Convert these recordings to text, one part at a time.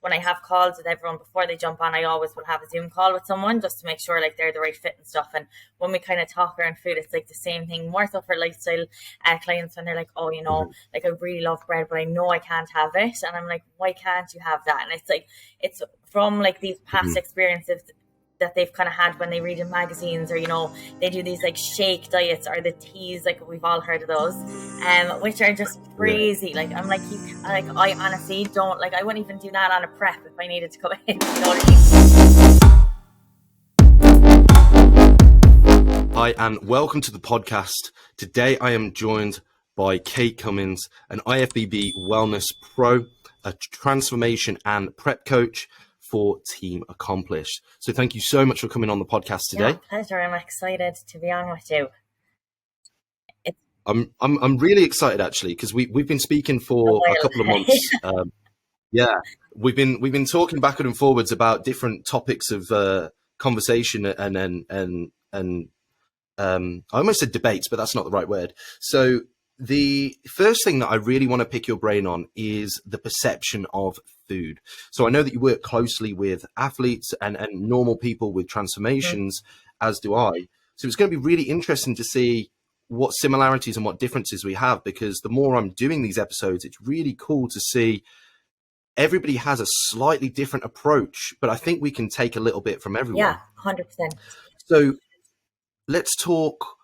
when I have calls with everyone before they jump on, I always will have a Zoom call with someone just to make sure like they're the right fit and stuff. And when we kind of talk around food, it's like the same thing, more so for lifestyle clients when they're like, oh, like I really love bread, but I know I can't have it. And I'm like, why can't you have that? And it's like, it's from like these past experiences that they've kind of had when they read in magazines, or they do these like shake diets or the teas, like we've all heard of those, which are just crazy. Like I'm like, I honestly don't like, I wouldn't even do that on a prep if I needed to come in. You know what I mean? Hi, and welcome to the podcast. Today I am joined by Kate Cummins, an IFBB Wellness Pro, a transformation and prep coach for Team Accomplished. So thank you so much for coming on the podcast today. Yeah, pleasure. I'm excited to be on with you. I'm really excited actually, because we've been speaking for a couple of months. We've been talking backwards and forwards about different topics of conversation and I almost said debates, but that's not the right word. So the first thing that I really want to pick your brain on is the perception of food. So I know that you work closely with athletes and normal people with transformations, as do I. So it's going to be really interesting to see what similarities and what differences we have, because the more I'm doing these episodes, it's really cool to see everybody has a slightly different approach, but I think we can take a little bit from everyone. Yeah, 100%. So let's talk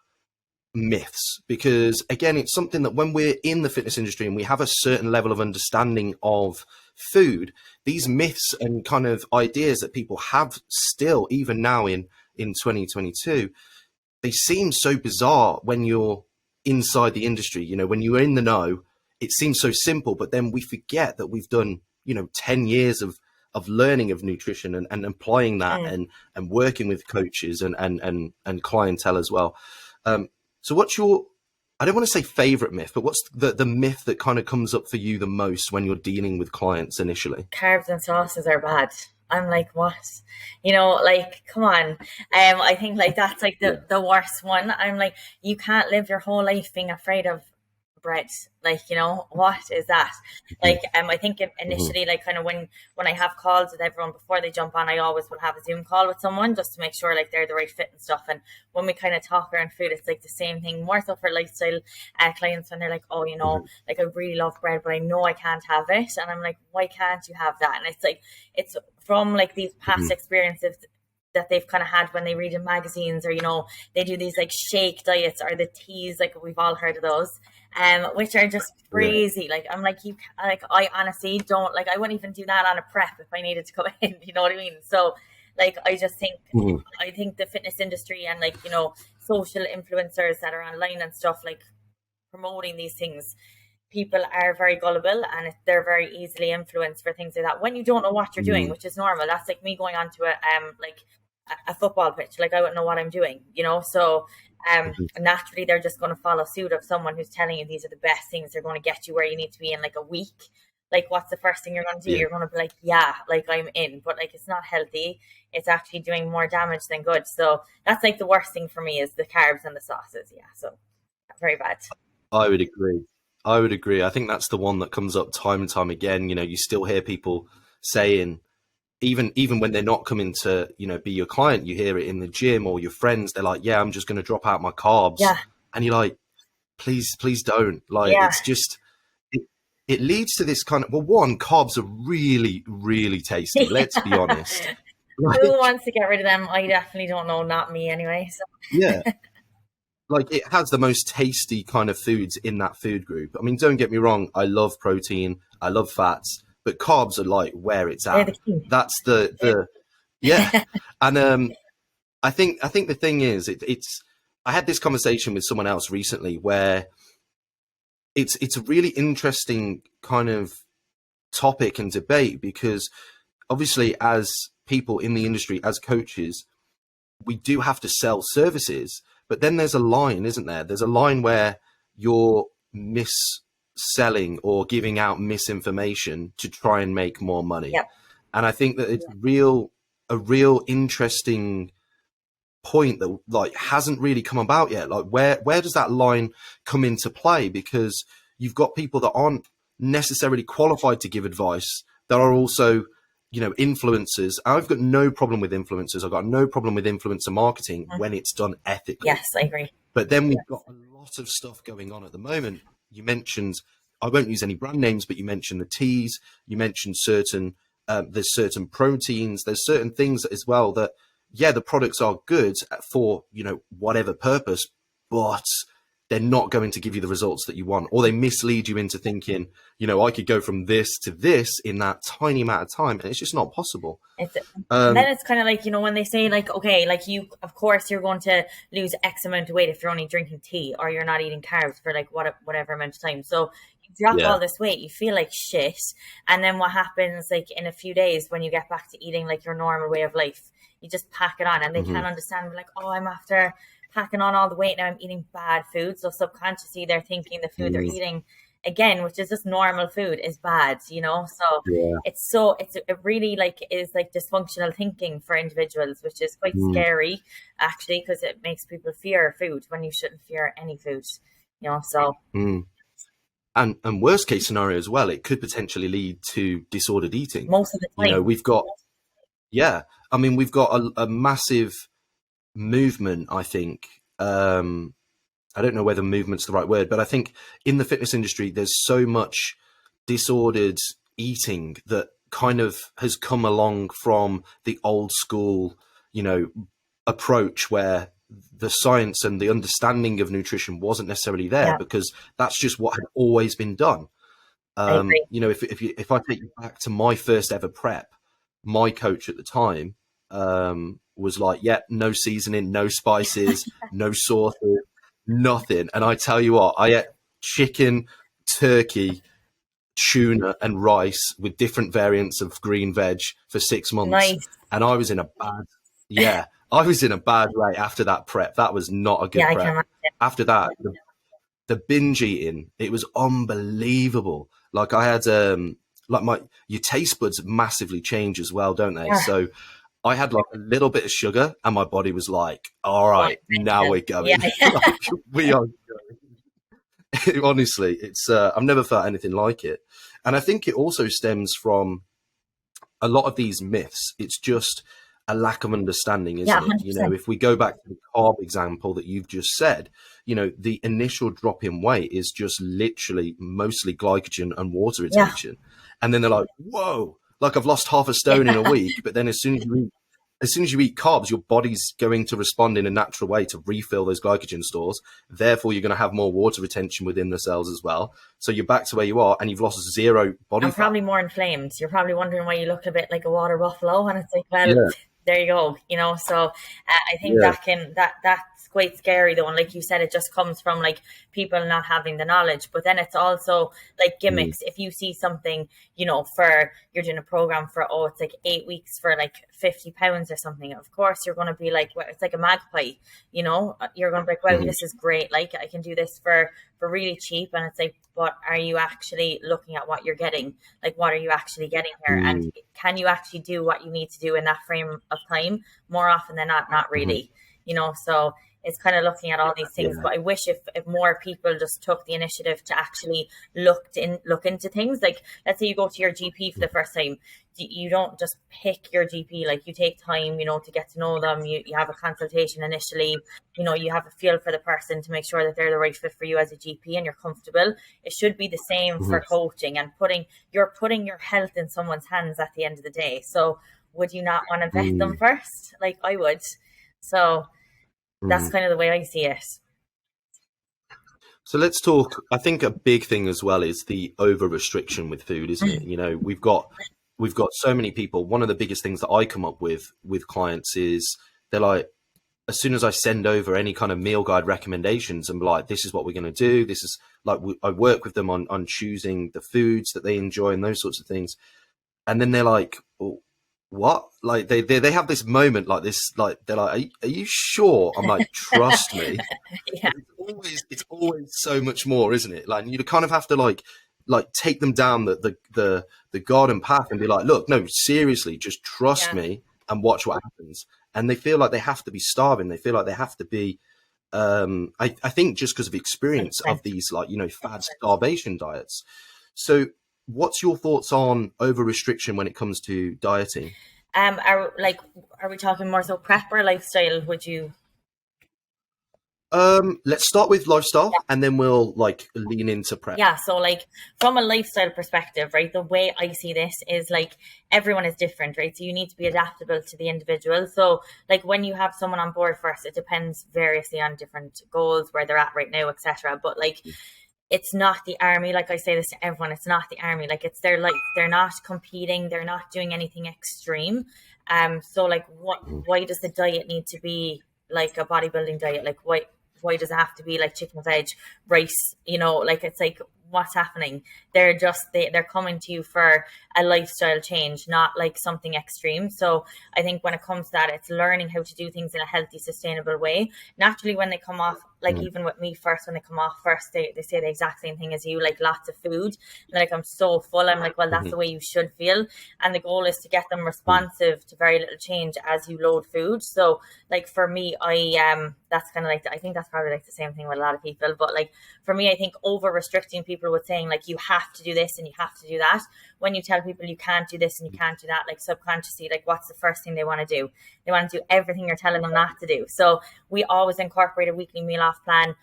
myths, because again, it's something that when we're in the fitness industry and we have a certain level of understanding of food, these myths and kind of ideas that people have still, even now in 2022, they seem so bizarre when you're inside the industry. When you're in the know, it seems so simple, but then we forget that we've done 10 years of learning of nutrition and applying that and working with coaches and clientele as well. So what's your, I don't want to say favorite myth, but what's the myth that kind of comes up for you the most when you're dealing with clients initially? Carbs and sauces are bad. I'm like, what? Like, come on. I think like that's like the worst one. I'm like, you can't live your whole life being afraid of bread. Like, what is that? Like, I think initially, like kind of when I have calls with everyone before they jump on, I always will have a Zoom call with someone just to make sure like they're the right fit and stuff. And when we kind of talk around food, it's like the same thing, more so for lifestyle clients when they're like, oh, like I really love bread, but I know I can't have it. And I'm like, why can't you have that? And it's like, it's from like these past experiences that they've kind of had when they read in magazines, or they do these like shake diets or the teas, like we've all heard of those, which are just crazy. Like I'm like, I honestly don't like, I wouldn't even do that on a prep if I needed to come in. You know what I mean? So like, I just think I think the fitness industry and like social influencers that are online and stuff, like promoting these things, people are very gullible and they're very easily influenced for things like that when you don't know what you're doing, which is normal. That's like me going onto a football pitch. Like I wouldn't know what I'm doing, so naturally they're just going to follow suit of someone who's telling you these are the best things, they're going to get you where you need to be in like a week. Like what's the first thing you're going to do? You're going to be like, yeah, like I'm in, but like it's not healthy. It's actually doing more damage than good. So that's like the worst thing for me is the carbs and the sauces. Yeah, so very bad. I would agree. I think that's the one that comes up time and time again. You still hear people saying, even when they're not coming to, be your client, you hear it in the gym or your friends. They're like, yeah, I'm just going to drop out my carbs. Yeah. And you're like, please don't. Like, it's just, it leads to this kind of, well, one, carbs are really, really tasty. Let's be honest. Like, who wants to get rid of them? I definitely don't know. Not me anyway. So. Yeah. Like it has the most tasty kind of foods in that food group. I mean, don't get me wrong. I love protein. I love fats, but carbs are like where it's at. That's the yeah. And I think the thing is, it's. I had this conversation with someone else recently where it's a really interesting kind of topic and debate, because obviously as people in the industry, as coaches, we do have to sell services. But then there's a line, isn't there? There's a line where you're mis-selling or giving out misinformation to try and make more money. Yep. And I think that it's a real interesting point that like hasn't really come about yet. Like where does that line come into play? Because you've got people that aren't necessarily qualified to give advice that are also influencers. I've got no problem with influencers. I've got no problem with influencer marketing when it's done ethically. Yes, I agree. But then we've got a lot of stuff going on at the moment. You mentioned, I won't use any brand names, but you mentioned the teas. You mentioned there's certain proteins. There's certain things as well that, yeah, the products are good for, whatever purpose, but they're not going to give you the results that you want, or they mislead you into thinking, I could go from this to this in that tiny amount of time, and it's just not possible. And then it's kind of like, when they say like, okay, like of course you're going to lose X amount of weight if you're only drinking tea or you're not eating carbs for like whatever amount of time. So you drop all this weight, you feel like shit. And then what happens like in a few days when you get back to eating like your normal way of life, you just pack it on, and they can't understand. Like, oh, I'm after packing on all the weight now, I'm eating bad food. So subconsciously they're thinking the food they're eating, again, which is just normal food, is bad, so it really like is like dysfunctional thinking for individuals, which is quite scary actually, because it makes people fear food when you shouldn't fear any food, And worst case scenario as well, it could potentially lead to disordered eating most of the time. We've got we've got a massive movement, I think. I don't know whether movement's the right word, but I think in the fitness industry, there's so much disordered eating that kind of has come along from the old school, approach where the science and the understanding of nutrition wasn't necessarily there, because that's just what had always been done. If I take you back to my first ever prep, my coach at the time was like, no seasoning, no spices, no sauces, nothing. And I tell you what, I ate chicken, turkey, tuna and rice with different variants of green veg for 6 months. Nice. And I was in a bad way after that prep. That was not a good prep. After that, the binge eating, it was unbelievable. Like I had your taste buds massively change as well, don't they? So I had like a little bit of sugar and my body was like, all right, now we're going. Like, we are going. Honestly, it's I've never felt anything like it. And I think it also stems from a lot of these myths. It's just a lack of understanding, isn't it? 100%. If we go back to the carb example that you've just said, the initial drop in weight is just literally mostly glycogen and water retention. And then they're like, whoa, like I've lost half a stone in a week. But then as soon as you eat carbs, your body's going to respond in a natural way to refill those glycogen stores. Therefore, you're going to have more water retention within the cells as well. So you're back to where you are and you've lost zero body fat. Probably more inflamed. You're probably wondering why you look a bit like a water buffalo. And it's like, well, there you go. So I think that's quite scary though. And like you said, it just comes from like people not having the knowledge. But then it's also like gimmicks. If you see something, for you're doing a program for, it's like 8 weeks for like 50 pounds or something. Of course, you're going to be like, well, it's like a magpie, you're going to be like, well, this is great. Like I can do this for really cheap. And it's like, but are you actually looking at what you're getting? Like, what are you actually getting here? And can you actually do what you need to do in that frame of time? More often than not really, so it's kind of looking at all these things. But I wish if more people just took the initiative to actually look into things. Like, let's say you go to your GP for the first time. You don't just pick your GP. Like, you take time, to get to know them. You have a consultation initially. You have a feel for the person to make sure that they're the right fit for you as a GP and you're comfortable. It should be the same for coaching and putting your health in someone's hands at the end of the day. So would you not want to vet them first? Like I would. So that's kind of the way I see it. So let's talk. I think a big thing as well is the over restriction with food, isn't it? We've got so many people. One of the biggest things that I come up with clients is they're like, as soon as I send over any kind of meal guide recommendations and be like, this is what we're going to do. This is like, I work with them on choosing the foods that they enjoy and those sorts of things. And then they're like, oh, what? Like they have this moment like this, like they're like, are you sure? I'm like, trust me. It's always so much more, isn't it? Like you kind of have to like take them down the garden path and be like, look, no, seriously, just trust me and watch what happens. And they feel like they have to be starving. They feel like they have to be, I think just because of experience of these, like, fad starvation diets. So what's your thoughts on over restriction when it comes to dieting? Are we talking more so prep or lifestyle? Would you? Let's start with lifestyle, and then we'll like lean into prep. Yeah, so like from a lifestyle perspective, right, the way I see this is like everyone is different, right? So you need to be adaptable to the individual. So like when you have someone on board first, it depends variously on different goals, where they're at right now, etc. But like it's not the army. Like I say this to everyone, it's not the army. Like it's their life. They're not competing. They're not doing anything extreme. So like why does the diet need to be like a bodybuilding diet? Like why does it have to be like chicken, veg, rice? You know, like it's like what's happening? They're coming to you for a lifestyle change, not like something extreme. So I think when it comes to that, it's learning how to do things in a healthy, sustainable way. Naturally, when they come off, like even with me first, when they come off first, they say the exact same thing as you, like lots of food. And like I'm so full. I'm like, well, that's the way you should feel. And the goal is to get them responsive to very little change as you load food. So like for me, that's kind of like I think that's probably like the same thing with a lot of people. But like for me, I think over restricting people with saying like you have to do this and you have to do that. When you tell people you can't do this and you can't do that, like subconsciously, like what's the first thing they want to do? They want to do everything you're telling them not to do. So we always incorporate a weekly meal off plan.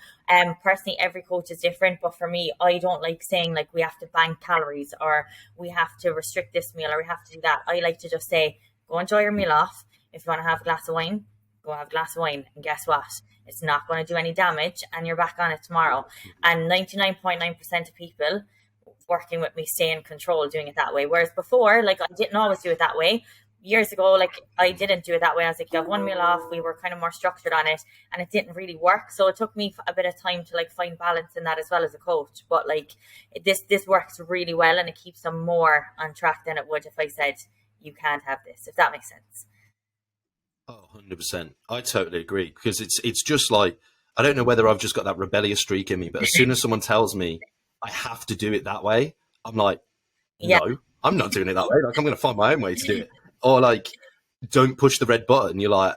Personally, every coach is different, but for me, I don't like saying like we have to bank calories or we have to restrict this meal or we have to do that. I like to just say, go enjoy your meal off. If you want to have a glass of wine, go have a glass of wine. And guess what? It's not going to do any damage and you're back on it tomorrow. And 99.9% of people working with me stay in control doing it that way. Whereas before, like I didn't always do it that way. Years ago, like I didn't do it that way. I was like, you have one meal off. We were kind of more structured on it and it didn't really work. So it took me a bit of time to like find balance in that as well as a coach. But like this works really well and it keeps them more on track than it would if I said, you can't have this, if that makes sense. Oh, 100%. I totally agree because it's just like, I don't know whether I've just got that rebellious streak in me, but as soon as someone tells me I have to do it that way, I'm like, no, I'm not doing it that way. Like I'm going to find my own way to do it. Or like, don't push the red button. You're like,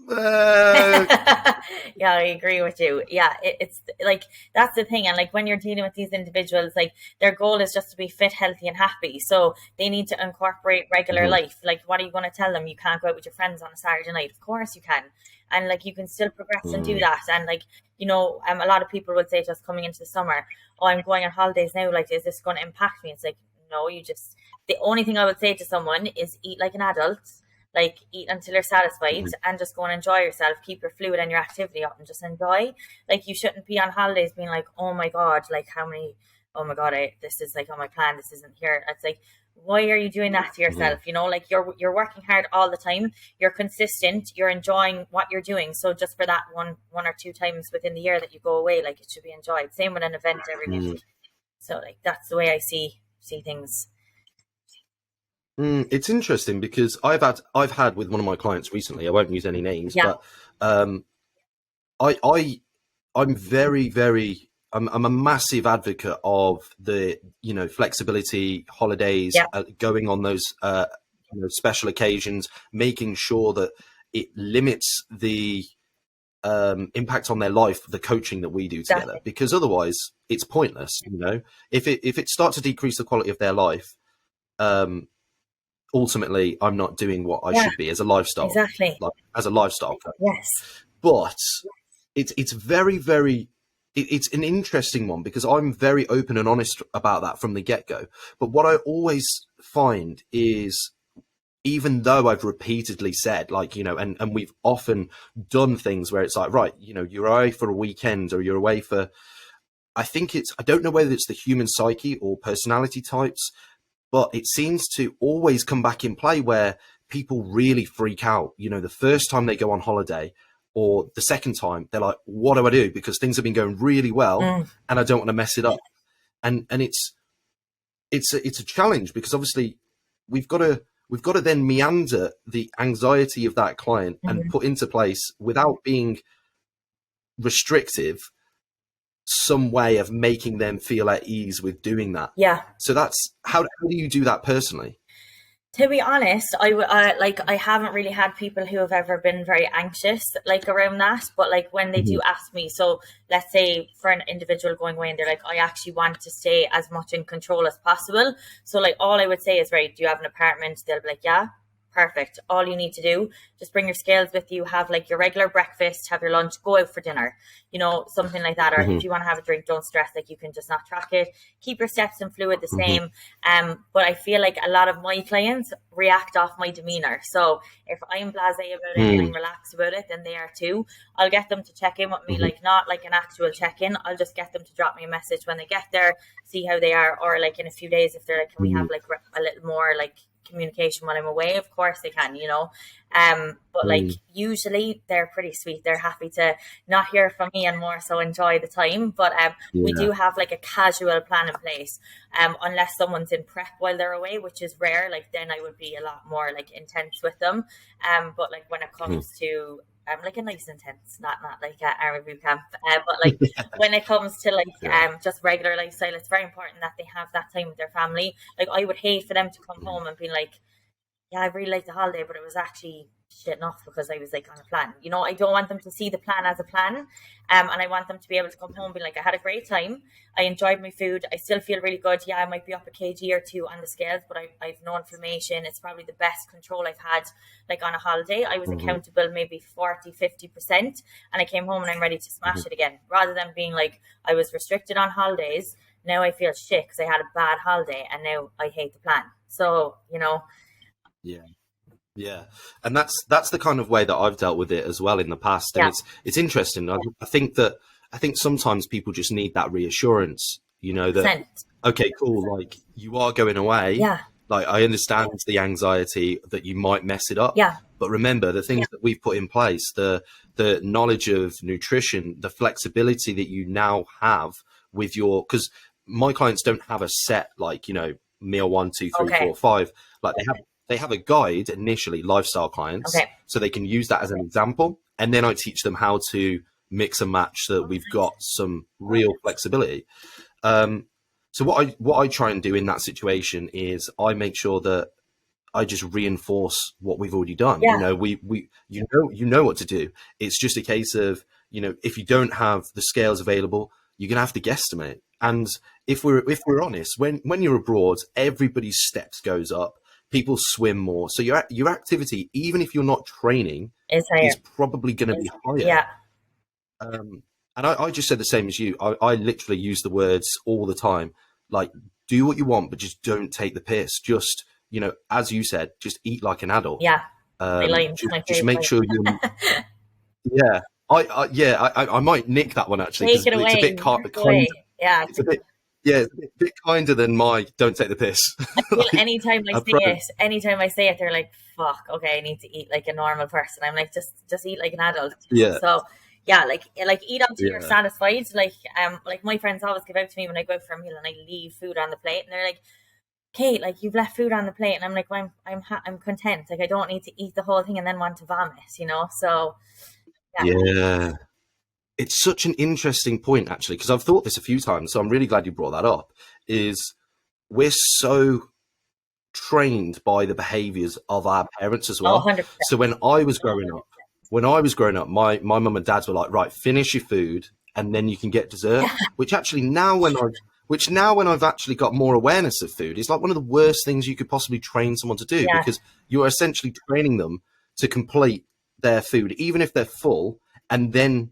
yeah, I agree with you. Yeah, it's like that's the thing. And like when you're dealing with these individuals, like their goal is just to be fit, healthy, and happy. So they need to incorporate regular life. Like, what are you going to tell them? You can't go out with your friends on a Saturday night. Of course you can. And like you can still progress and do that. And like, you know, a lot of people would say to us coming into the summer, oh, I'm going on holidays now. Like, is this going to impact me? It's like, no, the only thing I would say to someone is eat like an adult. Like eat until you're satisfied and just go and enjoy yourself. Keep your fluid and your activity up and just enjoy. Like you shouldn't be on holidays being like, oh my God, like oh my God, this is like on my plan. This isn't here. It's like, why are you doing that to yourself? You know, like you're working hard all the time. You're consistent. You're enjoying what you're doing. So just for that one or two times within the year that you go away, like it should be enjoyed. Same with an event every week. So like, that's the way I see things. It's interesting because I've had with one of my clients recently. I won't use any names, but I'm very, very. I'm a massive advocate of the flexibility, holidays, going on those special occasions, making sure that it limits the impact on their life, the coaching that we do together, because otherwise it's pointless. If it starts to decrease the quality of their life. Ultimately, I'm not doing what I should be as a lifestyle, as a lifestyle coach. Yes, but it's very, very. It's an interesting one because I'm very open and honest about that from the get-go. But what I always find is, even though I've repeatedly said, and we've often done things where it's like, right, you're away for a weekend or you're away for. I don't know whether it's the human psyche or personality types. But it seems to always come back in play where people really freak out. The first time they go on holiday or the second time, they're like, what do I do? Because things have been going really well and I don't want to mess it up. And it's a challenge because obviously we've got to then meander the anxiety of that client and put into place, without being restrictive, some way of making them feel at ease with doing that. Yeah. So that's how do you do that personally? To be honest, I haven't really had people who have ever been very anxious like around that. But like when they do ask me, so let's say for an individual going away and they're like, I actually want to stay as much in control as possible. So like all I would say is, right, do you have an apartment? They'll be like, yeah. Perfect. All you need to do, just bring your scales with you, have like your regular breakfast, have your lunch, go out for dinner, something like that. Or if you want to have a drink, don't stress, like you can just not track it. Keep your steps and fluid the same. But I feel like a lot of my clients react off my demeanor. So if I'm blasé about it and I'm relaxed about it, then they are too. I'll get them to check in with me, like not like an actual check-in. I'll just get them to drop me a message when they get there, see how they are, or like in a few days if they're like, can we have like a little more like communication while I'm away? Of course they can, but like usually they're pretty sweet. They're happy to not hear from me and more so enjoy the time. But we do have like a casual plan in place, unless someone's in prep while they're away, which is rare. Like then I would be a lot more like intense with them. But like when it comes to like a nice intense, not like army boot camp, but like when it comes to like just regular lifestyle, it's very important that they have that time with their family. Like I would hate for them to come home and be like, yeah, I really liked the holiday, but it was actually shitting off because I was like on a plan. I don't want them to see the plan as a plan. And I want them to be able to come home and be like, I had a great time. I enjoyed my food. I still feel really good. Yeah, I might be up a kg or two on the scales, but I've no inflammation. It's probably the best control I've had like on a holiday. I was accountable maybe 40-50%, and I came home and I'm ready to smash it again, rather than being like, I was restricted on holidays. Now I feel shit because I had a bad holiday and now I hate the plan. So, Yeah, and that's the kind of way that I've dealt with it as well in the past, and it's interesting. I think sometimes people just need that reassurance, that okay, cool, like you are going away. Yeah. Like I understand the anxiety that you might mess it up. Yeah. But remember the things that we've put in place, the knowledge of nutrition, the flexibility that you now have with because my clients don't have a set like meal 1, 2, 3, 4, 5. Like they have a guide initially, lifestyle clients, so they can use that as an example. And then I teach them how to mix and match so that we've got some real flexibility. So what I try and do in that situation is I make sure that I just reinforce what we've already done. Yeah. You know what to do. It's just a case of, if you don't have the scales available, you're going to have to guesstimate. And if we're honest, when you're abroad, everybody's steps goes up. People swim more. So your activity, even if you're not training, is probably going to be higher. Yeah. And I just said the same as you. I literally use the words all the time. Like, do what you want, but just don't take the piss. Just, as you said, just eat like an adult. Yeah. Just make sure you. Yeah. I might nick that one actually. Take it away. It's a bit kind. Yeah. It's a bit kinder than my "don't take the piss." I feel anytime I say it, they're like, "Fuck, okay, I need to eat like a normal person." I'm like, just eat like an adult. Yeah. So yeah, like eat until you're satisfied. Like my friends always give out to me when I go out for a meal and I leave food on the plate, and they're like, "Kate, like you've left food on the plate," and I'm like, well, I'm content. Like I don't need to eat the whole thing and then want to vomit. So yeah. It's such an interesting point, actually, because I've thought this a few times, so I'm really glad you brought that up, is we're so trained by the behaviors of our parents as well. 100%. So when I was growing up, my mum and dad were like, right, finish your food and then you can get dessert, which now when I've actually got more awareness of food, is like one of the worst things you could possibly train someone to do, because you're essentially training them to complete their food, even if they're full, and then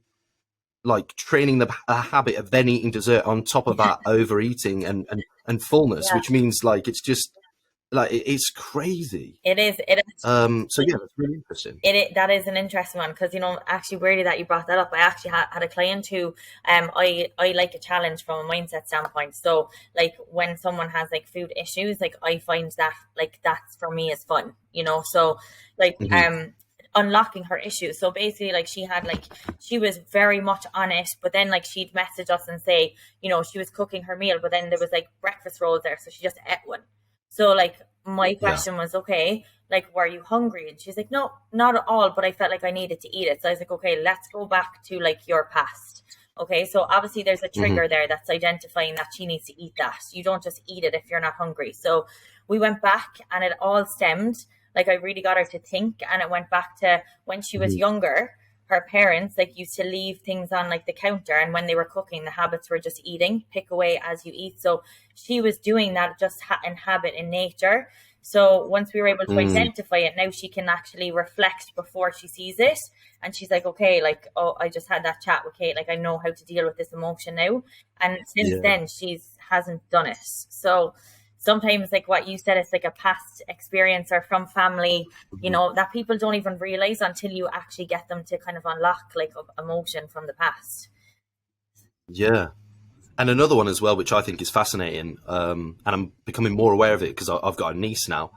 like training a habit of then eating dessert on top of that overeating and fullness, which means like it's just like it's crazy. It is. So yeah, that's really interesting. That is an interesting one, because actually weirdly that you brought that up. I actually had a client who I like a challenge from a mindset standpoint. So like when someone has like food issues, like I find that like that's for me is fun, so like unlocking her issues. So basically like she was very much on it, but then like she'd message us and say, she was cooking her meal, but then there was like breakfast rolls there, so she just ate one. So like my question was, okay, like were you hungry? And she's like, no, not at all, but I felt like I needed to eat it. So I was like, okay, let's go back to like your past. Okay, so obviously there's a trigger there that's identifying that she needs to eat that. You don't just eat it if you're not hungry. So we went back and it all stemmed, like I really got her to think, and it went back to when she was younger. Her parents like used to leave things on like the counter, and when they were cooking, the habits were just eating, pick away as you eat. So she was doing that just in habit, in nature. So once we were able to identify it, now she can actually reflect before she sees it. And she's like, okay, like, oh, I just had that chat with Kate. Like, I know how to deal with this emotion now. And since then, she's hasn't done it. So sometimes, like what you said, it's like a past experience or from family, you know, that people don't even realize until you actually get them to kind of unlock like emotion from the past. Yeah. And another one as well, which I think is fascinating, and I'm becoming more aware of it because I've got a niece now,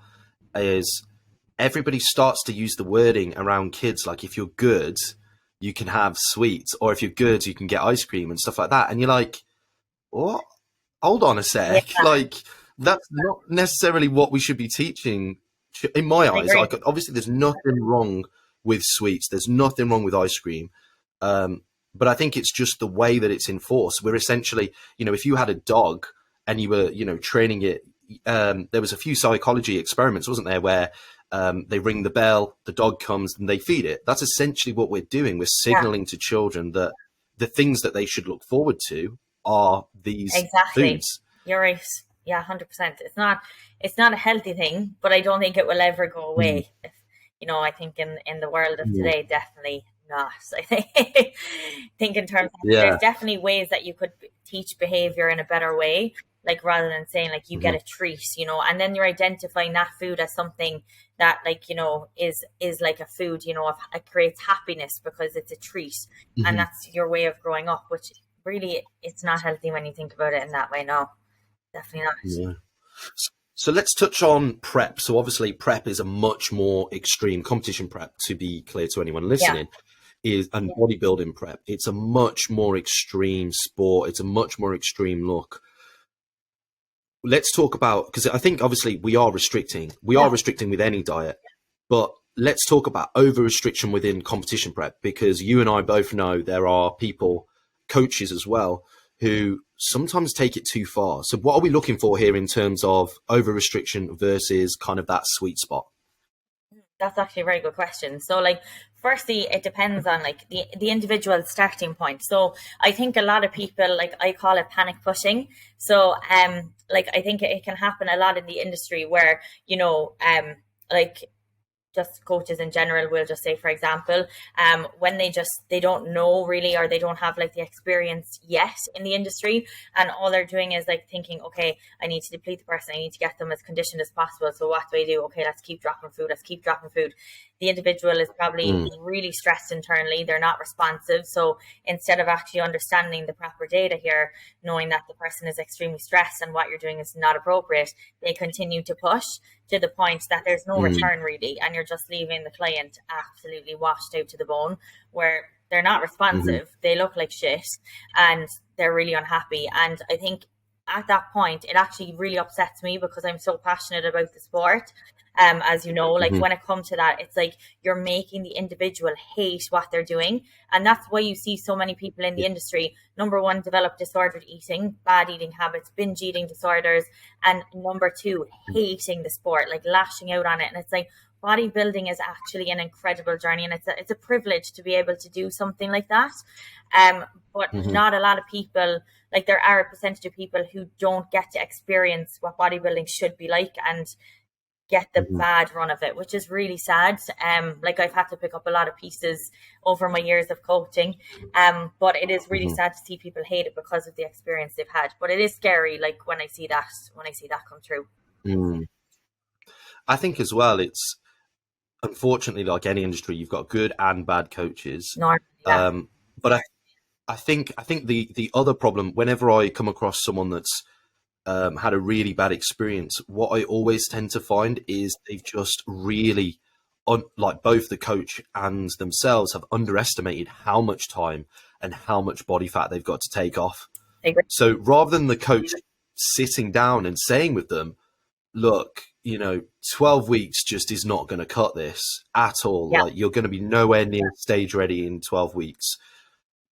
is everybody starts to use the wording around kids like, if you're good, you can have sweets, or if you're good, you can get ice cream and stuff like that. And you're like, what? Hold on a sec. Yeah. Like, that's not necessarily what we should be teaching in my eyes. Like, obviously, there's nothing wrong with sweets. There's nothing wrong with ice cream. But I think it's just the way that it's enforced. We're essentially, you know, if you had a dog and you were, you know, training it, there was a few psychology experiments, wasn't there, where they ring the bell, the dog comes and they feed it. That's essentially what we're doing. We're signaling to children that the things that they should look forward to are these foods. You're right. Yeah, 100%. It's not a healthy thing, but I don't think it will ever go away. If, you know, I think in the world of today, definitely not. I think in terms of, there's definitely ways that you could teach behavior in a better way, like rather than saying like you get a treat, you know, and then you're identifying that food as something that, like, you know, is like a food, you know, it creates happiness because it's a treat, and that's your way of growing up, which really it's not healthy when you think about it in that way. No, definitely not. Yeah. So let's touch on prep. So obviously prep is a much more extreme competition prep, to be clear to anyone listening. And bodybuilding prep, it's a much more extreme sport. It's a much more extreme look. Let's talk about, because I think obviously we are restricting with any diet, but let's talk about over restriction within competition prep, because you and I both know there are people, coaches as well, who sometimes take it too far. So what are we looking for here in terms of over restriction versus kind of that sweet spot? That's actually a very good question. So like, firstly, it depends on like the individual starting point. So I think a lot of people, like I call it panic pushing. So like I think it can happen a lot in the industry where, you know, like just coaches in general will just say, for example, when they don't know really, or they don't have like the experience yet in the industry, and all they're doing is like thinking, okay, I need to deplete the person, I need to get them as conditioned as possible. So what do I do? Okay, let's keep dropping food. The individual is probably really stressed internally. They're not responsive. So instead of actually understanding the proper data here, knowing that the person is extremely stressed and what you're doing is not appropriate, they continue to push to the point that there's no return really. And you're just leaving the client absolutely washed out to the bone, where they're not responsive. They look like shit and they're really unhappy. And I think at that point, it actually really upsets me because I'm so passionate about the sport. As you know, like when it comes to that, it's like you're making the individual hate what they're doing. And that's why you see so many people in the industry, number one, develop disordered eating, bad eating habits, binge eating disorders. And number two, hating the sport, like lashing out on it. And it's like, bodybuilding is actually an incredible journey, and it's a privilege to be able to do something like that. But not a lot of people, like there are a percentage of people who don't get to experience what bodybuilding should be like and get the bad run of it, which is really sad. Like I've had to pick up a lot of pieces over my years of coaching, but it is really sad to see people hate it because of the experience they've had. But it is scary, like when I see that come through. I think as well, it's unfortunately like any industry, you've got good and bad coaches. But I think the other problem, whenever I come across someone that's had a really bad experience, what I always tend to find is they've just really, like both the coach and themselves, have underestimated how much time and how much body fat they've got to take off. So rather than the coach sitting down and saying with them, look, you know, 12 weeks just is not going to cut this at all. Like you're going to be nowhere near stage ready in 12 weeks.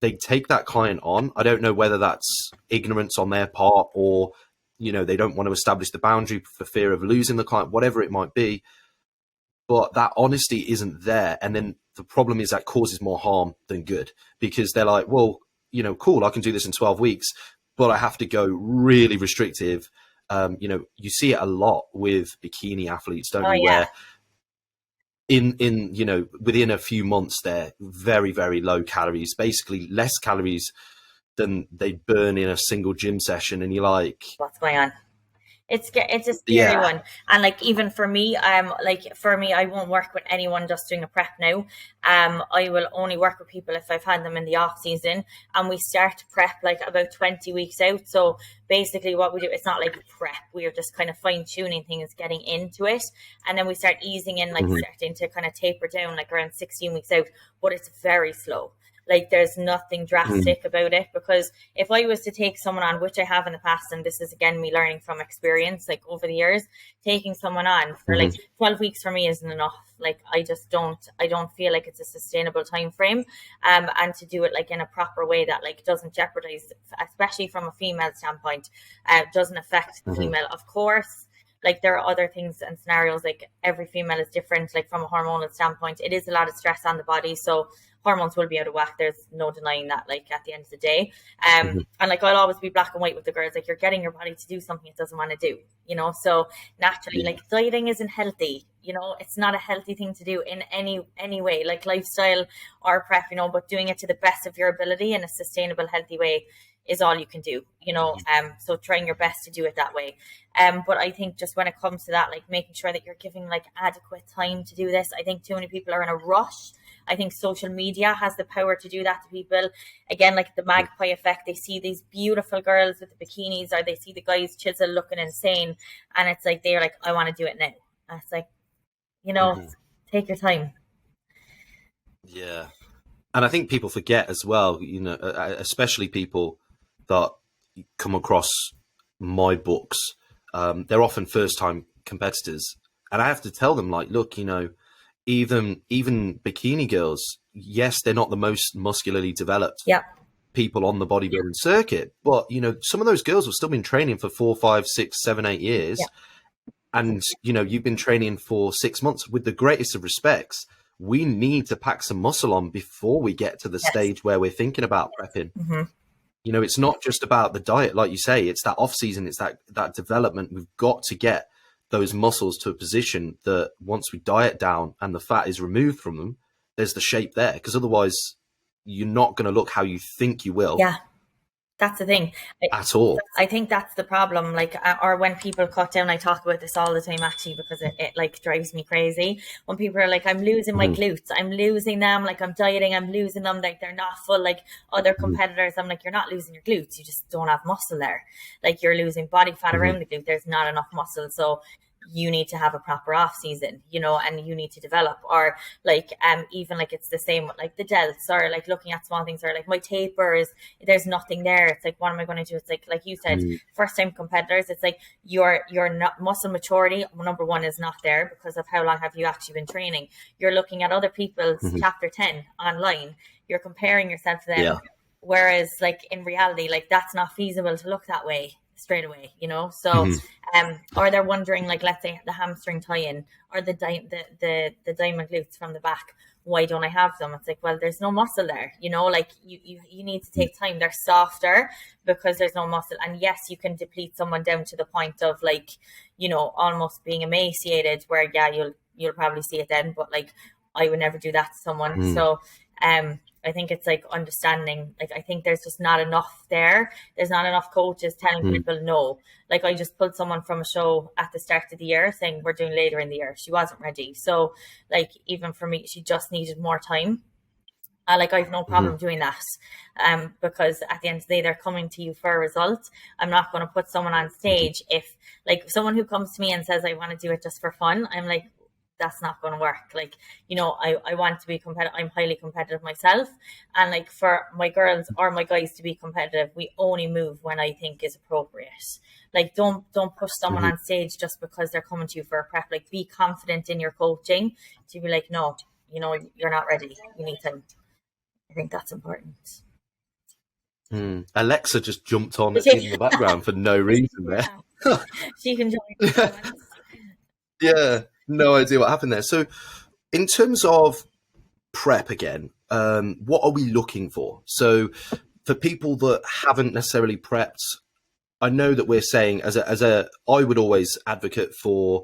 They take that client on. I don't know whether that's ignorance on their part or they don't want to establish the boundary for fear of losing the client, whatever it might be. But that honesty isn't there. And then the problem is that causes more harm than good, because they're like, well, cool, I can do this in 12 weeks, but I have to go really restrictive. You see it a lot with bikini athletes, don't you? Yeah. Where within a few months, they're very, very low calories, basically less calories than they burn in a single gym session. And you're like, what's going on? It's a scary one. And like, even for me, I won't work with anyone just doing a prep now. I will only work with people if I've had them in the off season, and we start to prep like about 20 weeks out. So basically what we do, it's not like prep, we are just kind of fine tuning things, getting into it, and then we start easing in, like starting to kind of taper down like around 16 weeks out, but it's very slow. Like, there's nothing drastic about it, because if I was to take someone on, which I have in the past, and this is again me learning from experience, like over the years, taking someone on for like 12 weeks for me isn't enough. Like, I don't feel like it's a sustainable time frame, and to do it like in a proper way that like doesn't jeopardize, especially from a female standpoint, doesn't affect the female. Of course, like, there are other things and scenarios, like every female is different, like from a hormonal standpoint, it is a lot of stress on the body, so hormones will be out of whack. There's no denying that, like, at the end of the day. And like, I'll always be black and white with the girls, like, you're getting your body to do something it doesn't want to do, so naturally, like, dieting isn't healthy, it's not a healthy thing to do in any way, like lifestyle or prep, but doing it to the best of your ability in a sustainable, healthy way is all you can do, so trying your best to do it that way. But I think just when it comes to that, like, making sure that you're giving like adequate time to do this, I think too many people are in a rush. I think social media has the power to do that to people. Again, like the magpie effect, they see these beautiful girls with the bikinis, or they see the guys chisel looking insane, and it's like, they're like, I want to do it now. And it's like, take your time. Yeah. And I think people forget as well, especially people that come across my books, they're often first-time competitors. And I have to tell them, like, look, even bikini girls, yes, they're not the most muscularly developed people on the bodybuilding circuit, but some of those girls have still been training for 4, 5, 6, 7, 8 years, and you've been training for 6 months. With the greatest of respects, we need to pack some muscle on before we get to the stage where we're thinking about prepping. It's not just about the diet, like you say, it's that off season, it's that development. We've got to get those muscles to a position that once we diet down and the fat is removed from them, there's the shape there, because otherwise you're not going to look how you think you will. That's the thing. At all. I think that's the problem. Like, or when people cut down, I talk about this all the time, actually, because it like drives me crazy. When people are like, I'm losing my glutes, I'm losing them, like I'm dieting, I'm losing them, like they're not full like other competitors. I'm like, you're not losing your glutes, you just don't have muscle there. Like, you're losing body fat around the glute. There's not enough muscle. So you need to have a proper off season, and you need to develop. Or like, even like, it's the same with like the delts, or like looking at small things, or like my tapers, there's nothing there. It's like, what am I going to do? It's like you said, first time competitors, it's like your not muscle maturity, number one, is not there because of how long have you actually been training. You're looking at other people's chapter 10 online, you're comparing yourself to them, whereas like in reality, like, that's not feasible to look that way straight away, so or they're wondering, like, let's say the hamstring tie-in, or the diamond glutes from the back, why don't I have them? It's like, well, there's no muscle there, like you need to take time. They're softer because there's no muscle. And yes, you can deplete someone down to the point of like, almost being emaciated, where you'll probably see it then, but like, I would never do that to someone. So I think it's like understanding, like, I think there's just not enough there. There's not enough coaches telling people no. Like, I just pulled someone from a show at the start of the year saying we're doing later in the year. She wasn't ready. So like, even for me, she just needed more time. Like, I have no problem doing that, because at the end of the day, they're coming to you for a result. I'm not going to put someone on stage if, like, someone who comes to me and says, I want to do it just for fun, I'm like, that's not going to work. Like, I want to be competitive. I'm highly competitive myself. And like, for my girls or my guys to be competitive, we only move when I think is appropriate. Like, don't push someone on stage just because they're coming to you for a prep. Like, be confident in your coaching to be like, no, you're not ready. You need time. I think that's important. Alexa just jumped on in the background for no reason there. She can join if she wants. Yeah, no idea what happened there. So, in terms of prep again, what are we looking for? So, for people that haven't necessarily prepped, I know that we're saying I would always advocate for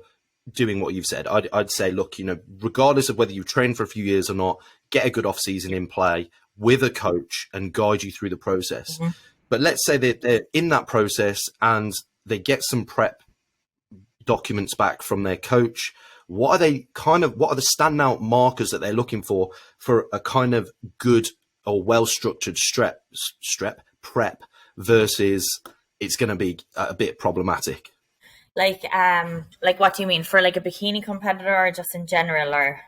doing what you've said. I'd say, look, regardless of whether you've trained for a few years or not, get a good off season in play with a coach and guide you through the process. Mm-hmm. But let's say that they're in that process and they get some prep documents back from their coach. What are the standout markers that they're looking for a kind of good or well-structured prep versus it's going to be a bit problematic? Like what do you mean, for like a bikini competitor or just in general? Or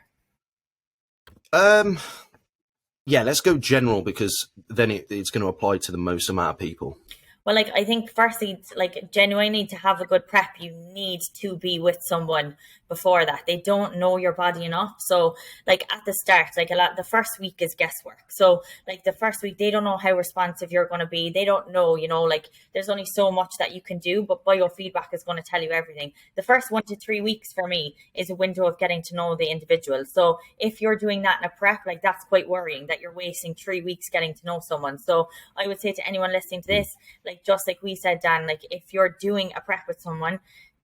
yeah, let's go general, because then it's going to apply to the most amount of people. Well, like, I think firstly, like, genuinely, to have a good prep, you need to be with someone before that. They don't know your body enough. So, like, at the start, like, the first week is guesswork. So, like, the first week, they don't know how responsive you're going to be. They don't know, like, there's only so much that you can do, but biofeedback is going to tell you everything. The first 1 to 3 weeks for me is a window of getting to know the individual. So, if you're doing that in a prep, like, that's quite worrying that you're wasting 3 weeks getting to know someone. So, I would say to anyone listening to this, like, just like we said, Dan, like, if you're doing a prep with someone,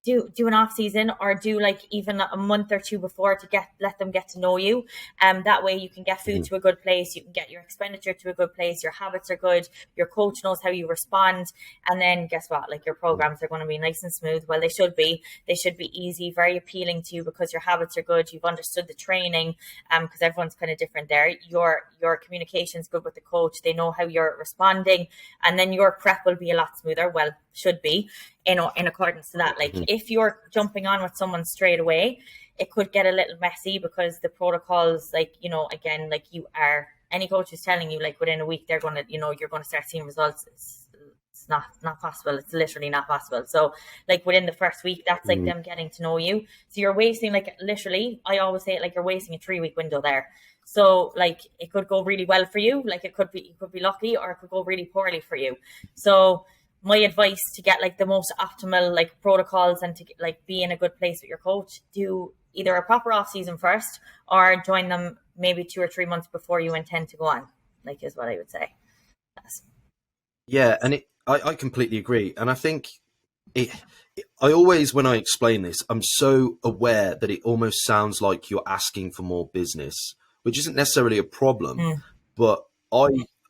do an off season, or do like even a month or two before to let them get to know you. That way you can get food to a good place, you can get your expenditure to a good place, your habits are good, your coach knows how you respond, and then guess what? Like, your programs are going to be nice and smooth. Well, they should be easy, very appealing to you, because your habits are good, you've understood the training, because everyone's kind of different there. Your communication's good with the coach, they know how you're responding, and then your prep will be a lot smoother. Well, should be in accordance to that. Like, if you're jumping on with someone straight away, it could get a little messy, because the protocols, like, again, like, any coach is telling you, like, within a week they're going to, you're going to start seeing results. It's not possible. It's literally not possible. So, like, within the first week, that's like them getting to know you. So you're wasting, like, literally, I always say it, like, you're wasting a 3 week window there. So, like, it could go really well for you. Like, you could be lucky, or it could go really poorly for you. So my advice, to get like the most optimal like protocols and to like be in a good place with your coach, do either a proper off season first, or join them maybe 2 or 3 months before you intend to go on, like, is what I would say. Yes. Yeah, and I completely agree. And I think I always, when I explain this, I'm so aware that it almost sounds like you're asking for more business, which isn't necessarily a problem. But I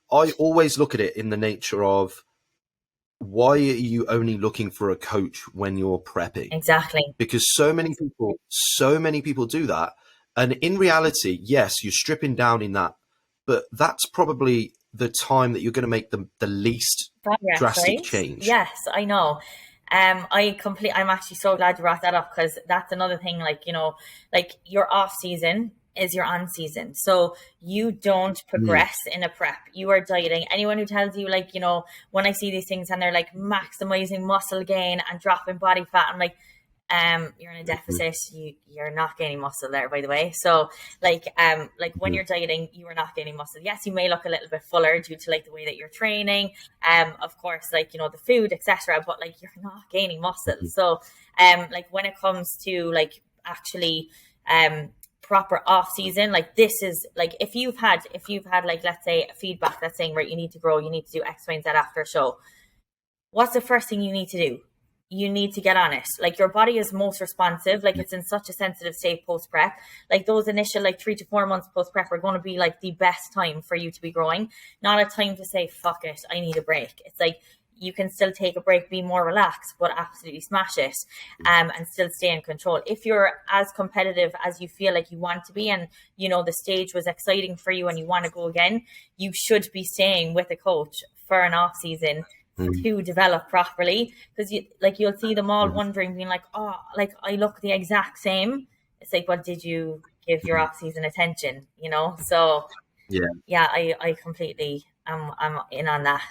always look at it in the nature of, why are you only looking for a coach when you're prepping? Exactly. Because so many people do that. And in reality, yes, you're stripping down in that, but that's probably the time that you're going to make the least drastic change. Yes, I know. I'm actually so glad you brought that up, because that's another thing, like, like, your off season is your on season. So you don't progress in a prep. You are dieting. Anyone who tells you, like, when I see these things and they're like maximizing muscle gain and dropping body fat, I'm like, you're in a deficit. You're not gaining muscle there, by the way. So like when you're dieting, you are not gaining muscle. Yes, you may look a little bit fuller due to like the way that you're training, of course, like, the food, etc., but like, you're not gaining muscle. So like, when it comes to like actually proper off season, like, this is like, if you've had like, let's say, feedback that's saying, right, you need to grow, you need to do X, Y, and Z after a show, what's the first thing you need to do? You need to get on it. Like, your body is most responsive. Like, it's in such a sensitive state post prep. Like, those initial like 3 to 4 months post prep are going to be like the best time for you to be growing. Not a time to say, fuck it, I need a break. It's like, you can still take a break, be more relaxed, but absolutely smash it, and still stay in control. If you're as competitive as you feel like you want to be, and the stage was exciting for you and you want to go again, you should be staying with a coach for an off season to develop properly, because you'll see them all wondering, being like, oh, like, I look the exact same. It's like, what did you give your off season attention? So I completely I'm in on that.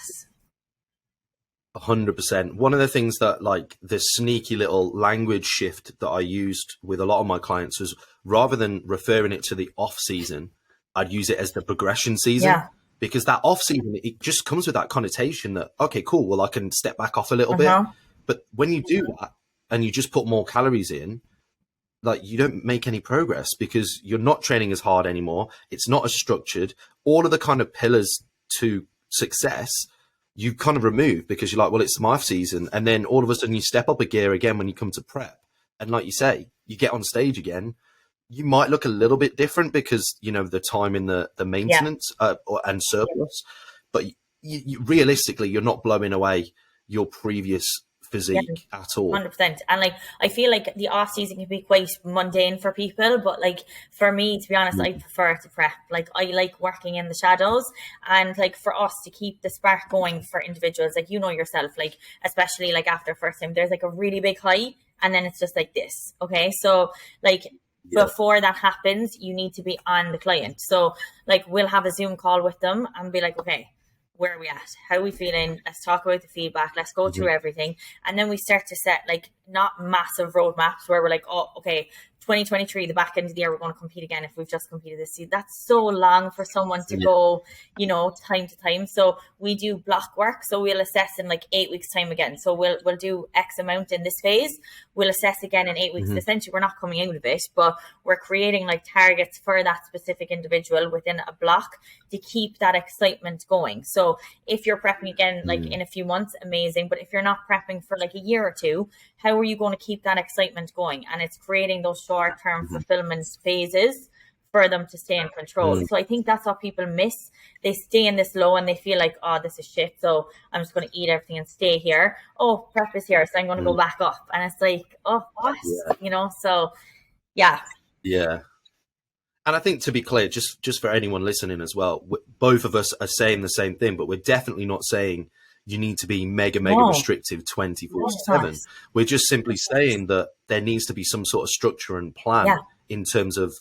100%. One of the things that, like, the sneaky little language shift that I used with a lot of my clients was, rather than referring it to the off season, I'd use it as the progression season. Yeah. Because that off season, it just comes with that connotation that, okay, cool, well, I can step back off a little bit. But when you do that and you just put more calories in, like, you don't make any progress because you're not training as hard anymore. It's not as structured. All of the kind of pillars to success you kind of remove because you're like, well, it's my off season. And then all of a sudden you step up a gear again when you come to prep. And like you say, you get on stage again, you might look a little bit different because, you know, the time in the maintenance and surplus, but realistically, you're not blowing away your previous physique at all. 100%. And like, I feel like the off season can be quite mundane for people, but like for me, to be honest, I prefer to prep. Like, I like working in the shadows, and like for us to keep the spark going for individuals, like, you know yourself, like especially like after first time, there's like a really big high, and then it's just like this. Okay, so like before that happens, you need to be on the client. So like, we'll have a Zoom call with them and be like, okay, where are we at? How are we feeling? Let's talk about the feedback. Let's go through everything. And then we start to set like not massive roadmaps where we're like, oh, okay, 2023, the back end of the year, we're going to compete again if we've just competed this season. That's so long for someone to go, you know, time to time. So we do block work. So we'll assess in like 8 weeks time again. So we'll do X amount in this phase. We'll assess again in 8 weeks. Essentially, we're not coming out of it, but we're creating like targets for that specific individual within a block to keep that excitement going. So if you're prepping again, like in a few months, amazing. But if you're not prepping for like a year or two, how are you going to keep that excitement going? And it's creating those short-term fulfillment phases for them to stay in control. So I think that's what people miss. They stay in this low and they feel like, oh, this is shit, so I'm just going to eat everything and stay here. Oh, prep is here, so I'm going to go back up. And it's like, oh, what? You know, so yeah. Yeah. And I think, to be clear, just for anyone listening as well, both of us are saying the same thing, but we're definitely not saying you need to be mega restrictive 24/7. We're just simply saying that there needs to be some sort of structure and plan in terms of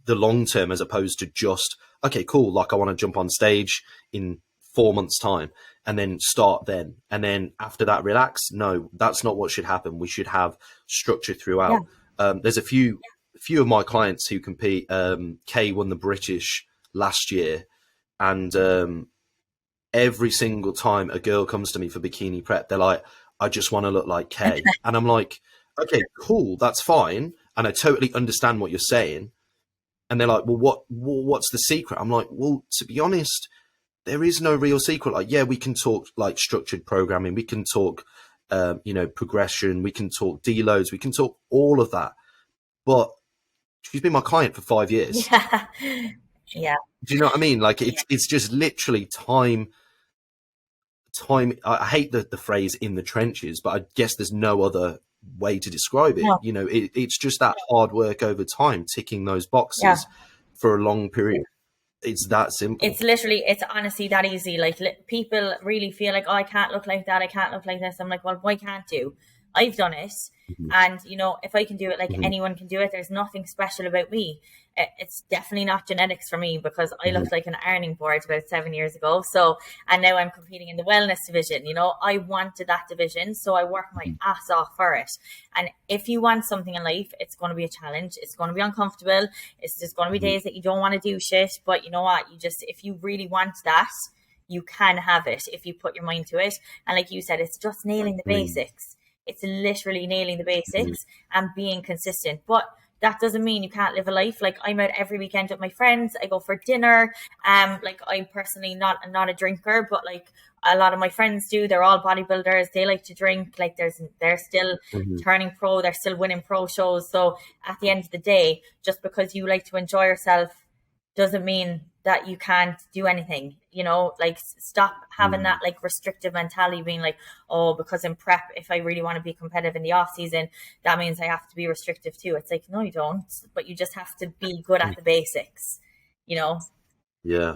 the long term, as opposed to just, okay, cool, like I want to jump on stage in 4 months time and then start then. And then after that, relax. No, that's not what should happen. We should have structure throughout. There's a few of my clients who compete. Kay won the British last year, and every single time a girl comes to me for bikini prep, they're like, I just want to look like Kay. And I'm like, okay, cool, that's fine. And I totally understand what you're saying. And they're like, well, what's the secret? I'm like, well, to be honest, there is no real secret. Like, yeah, we can talk like structured programming. We can talk, progression. We can talk deloads. We can talk all of that. But she's been my client for 5 years. Yeah. Do you know what I mean? Like, it's just literally time. I hate the phrase "in the trenches," but I guess there's no other way to describe it. You know, it's just that hard work over time, ticking those boxes for a long period. It's that simple. It's honestly that easy. Like, people really feel like, oh, I can't look like that, I can't look like this. I'm like, well, why can't you? I've done it. And, you know, if I can do it, like anyone can do it. There's nothing special about me. It's definitely not genetics for me, because I looked like an ironing board about 7 years ago. So, and now I'm competing in the wellness division. You know, I wanted that division, so I work my ass off for it. And if you want something in life, it's going to be a challenge. It's going to be uncomfortable. It's just going to be days that you don't want to do shit. But you know what? If you really want that, you can have it if you put your mind to it. And like you said, it's just nailing the basics. It's literally nailing the basics and being consistent. But that doesn't mean you can't live a life. Like, I'm out every weekend with my friends. I go for dinner. Like, I'm personally not a drinker, but like a lot of my friends do. They're all bodybuilders. They like to drink. Like, they're still turning pro. They're still winning pro shows. So at the end of the day, just because you like to enjoy yourself doesn't mean that you can't do anything. You know, like, stop having that like restrictive mentality, being like, oh, because in prep, if I really want to be competitive in the off season, that means I have to be restrictive too. It's like, no, you don't, but you just have to be good at the basics, you know? Yeah.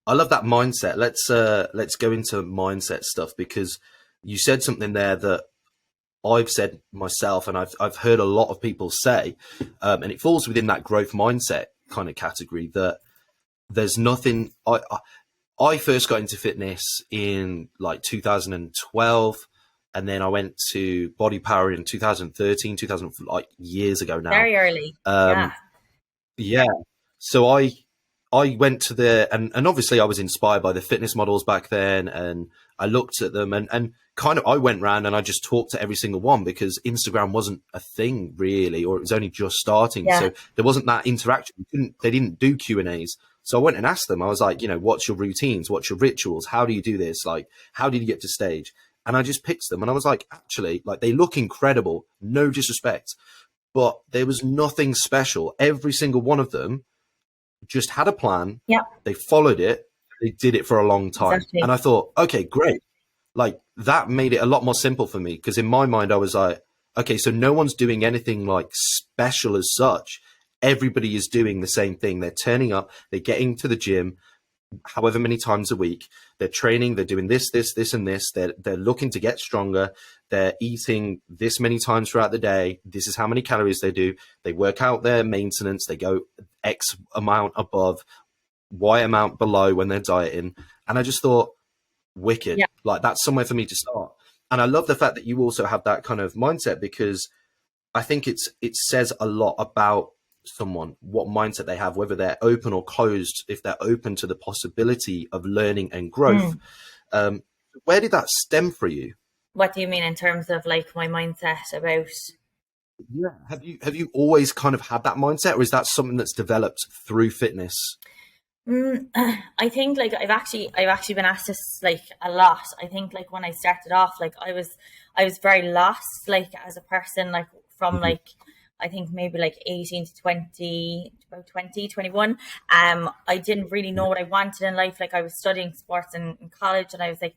I love that mindset. Let's go into mindset stuff, because you said something there that I've said myself, and I've heard a lot of people say, and it falls within that growth mindset kind of category, that there's nothing. I first got into fitness in like 2012, and then I went to Body Power in 2013, like years ago now. Very early. Yeah. So I went to and obviously I was inspired by the fitness models back then, and I looked at them, and I went round and I just talked to every single one, because Instagram wasn't a thing really, or it was only just starting. Yeah. So there wasn't that interaction. They didn't do Q&As. So I went and asked them. I was like, what's your routines? What's your rituals? How do you do this? Like, how did you get to stage? And I just picked them, and I was like, actually, like, they look incredible. No disrespect, but there was nothing special. Every single one of them just had a plan. Yeah. They followed it. They did it for a long time. Exactly. And I thought, okay, great. Like, that made it a lot more simple for me, because in my mind I was like, okay, so no one's doing anything like special as such. Everybody is doing the same thing. They're turning up, they're getting to the gym however many times a week, they're training, they're doing this, and this, they're looking to get stronger, they're eating this many times throughout the day, this is how many calories they do, they work out their maintenance, they go X amount above, Y amount below when they're dieting. And I just thought, wicked. Yeah. Like, that's somewhere for me to start. And I love the fact that you also have that kind of mindset, because I think it says a lot about someone, what mindset they have, whether they're open or closed, if they're open to the possibility of learning and growth. Where did that stem for you? What do you mean in terms of like my mindset about? Yeah. Have you always kind of had that mindset, or is that something that's developed through fitness? I think like I've actually been asked this like a lot. I think like when I started off, like I was very lost, like as a person, like from like, I think maybe like 18 to 20, about 20, 21. I didn't really know what I wanted in life. Like I was studying sports in college, and I was like,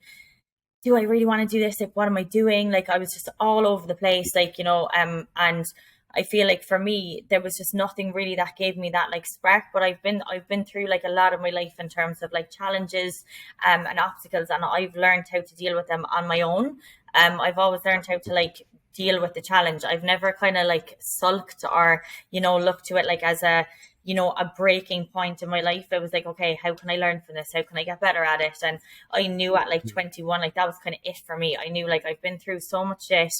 do I really want to do this? Like, what am I doing? Like, I was just all over the place, like, and I feel like for me, there was just nothing really that gave me that like spark. But I've been through like a lot of my life in terms of like challenges, and obstacles, and I've learned how to deal with them on my own. I've always learned how to like deal with the challenge. I've never kind of like sulked or, looked to it like as a breaking point in my life. It was like, okay, how can I learn from this? How can I get better at it? And I knew at like 21, like that was kind of it for me. I knew like I've been through so much shit.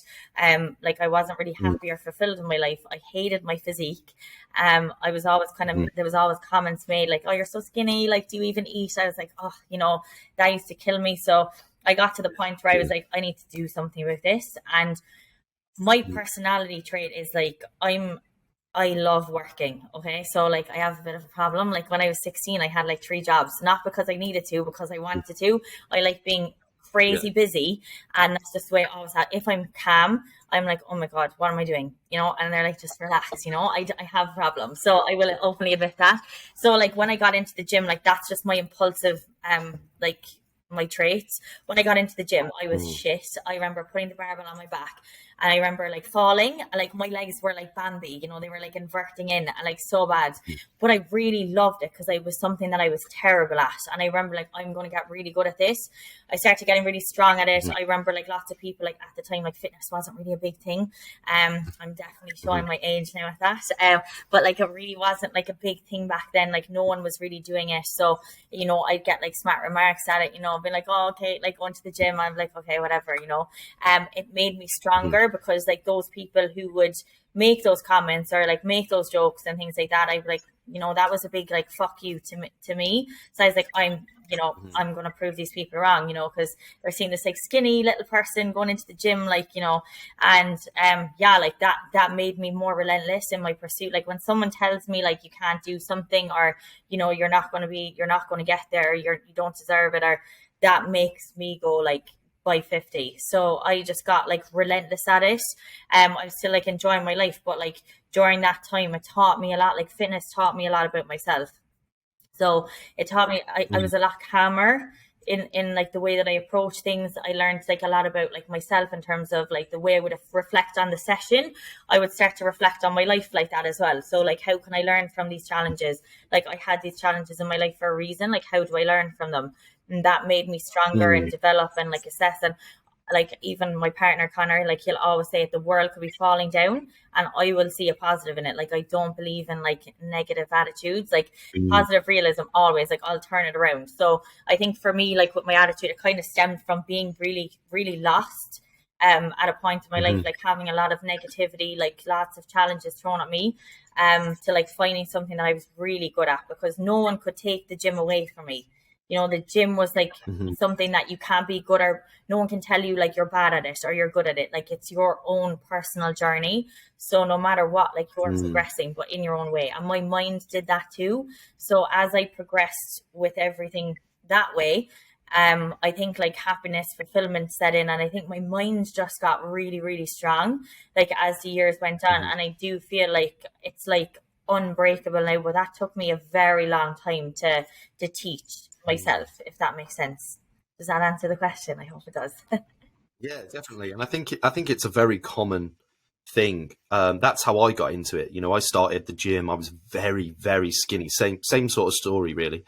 Like I wasn't really happy or fulfilled in my life. I hated my physique. I was always kind of, there was always comments made like, oh, you're so skinny. Like, do you even eat? I was like, oh, that used to kill me. So I got to the point where I was like, I need to do something with this. And my personality trait is like, I love working. Okay. So like I have a bit of a problem. Like when I was 16, I had like 3 jobs, not because I needed to, because I wanted to. I like being crazy busy. And that's just the way I always have. If I'm calm, I'm like, oh my God, what am I doing? And they're like, just relax, I have problems. So I will openly admit that. So like when I got into the gym, like that's just my impulsive, like my traits. When I got into the gym, I was shit. I remember putting the barbell on my back, and I remember like falling, like my legs were like Bambi, they were like inverting in, and like so bad. But I really loved it because it was something that I was terrible at. And I remember like, I'm going to get really good at this. I started getting really strong at it. I remember like lots of people, like at the time, like fitness wasn't really a big thing. I'm definitely showing my age now at that. But like it really wasn't like a big thing back then. Like no one was really doing it. So, I'd get like smart remarks at it, being like, oh, okay, like going to the gym. I'm like, okay, whatever, it made me stronger because like those people who would make those comments or like make those jokes and things like that, I'd like, that was a big like fuck you to me. So I was like, I'm going to prove these people wrong, because they're seeing this like skinny little person going into the gym, like, and like that made me more relentless in my pursuit. Like when someone tells me like you can't do something, or you're not going to get there, you don't deserve it, or that makes me go like by 50. So I just got like relentless at it. I'm still like enjoying my life, but like during that time it taught me a lot. Like fitness taught me a lot about myself. So it taught me I was a lot calmer in like the way that I approach things. I learned like a lot about like myself in terms of like the way I would reflect on the session. I would start to reflect on my life like that as well. So like, how can I learn from these challenges? Like I had these challenges in my life for a reason. Like how do I learn from them? And that made me stronger and develop and like assess. And like even my partner Connor, like he'll always say the world could be falling down and I will see a positive in it. Like I don't believe in like negative attitudes, like positive realism always, like I'll turn it around. So I think for me, like with my attitude, it kind of stemmed from being really, really lost at a point in my life, like having a lot of negativity, like lots of challenges thrown at me, to like finding something that I was really good at, because no one could take the gym away from me. You know, the gym was like Hmm. something that you can't be good, or no one can tell you like you're bad at it or you're good at it. Like it's your own personal journey. So no matter what, like you're Mm. progressing, but in your own way. And my mind did that too. So as I progressed with everything that way, I think like happiness, fulfillment set in, and I think my mind just got really, really strong, like as the years went on. Hmm. And I do feel like it's like unbreakable now, but that took me a very long time to teach myself, if that makes sense. Does that answer the question? I hope it does. Yeah, definitely. And I think it's a very common thing. That's how I got into it. You know, I started the gym. I was very, very skinny. Same sort of story, really.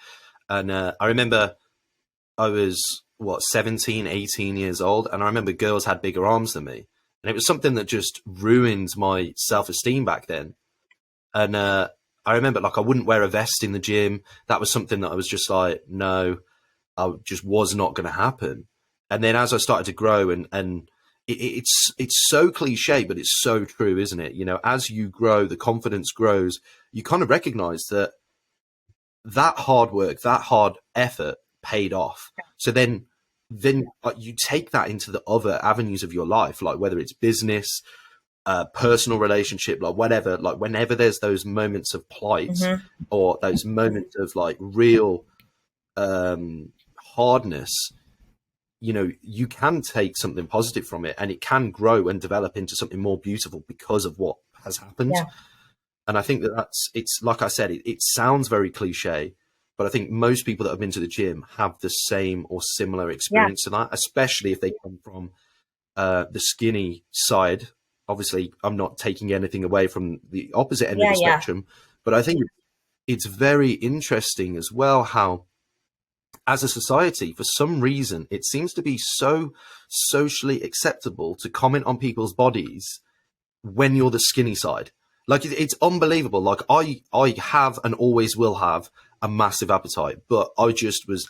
And I remember I was, what, 17, 18 years old. And I remember girls had bigger arms than me. And it was something that just ruined my self-esteem back then. And I remember, like, I wouldn't wear a vest in the gym. That was something that I was just like, no, I just was not going to happen. And then as I started to grow, and it's so cliche, but it's so true, isn't it? You know, as you grow, the confidence grows. You kind of recognize that that hard work, that hard effort paid off. So then you take that into the other avenues of your life, like whether it's business, personal relationship, like whatever. Like whenever there's those moments of plight Hmm. or those moments of like real hardness, you know, you can take something positive from it and it can grow and develop into something more beautiful because of what has happened. Yeah. And I think that it's like I said, it sounds very cliche, but I think most people that have been to the gym have the same or similar Yeah. experience to that, especially if they come from the skinny side. Obviously, I'm not taking anything away from the opposite end of Yeah. the Yeah. spectrum, but I think it's very interesting as well how, as a society, for some reason, it seems to be so socially acceptable to comment on people's bodies when you're the skinny side. Like it's unbelievable. Like I have and always will have a massive appetite, but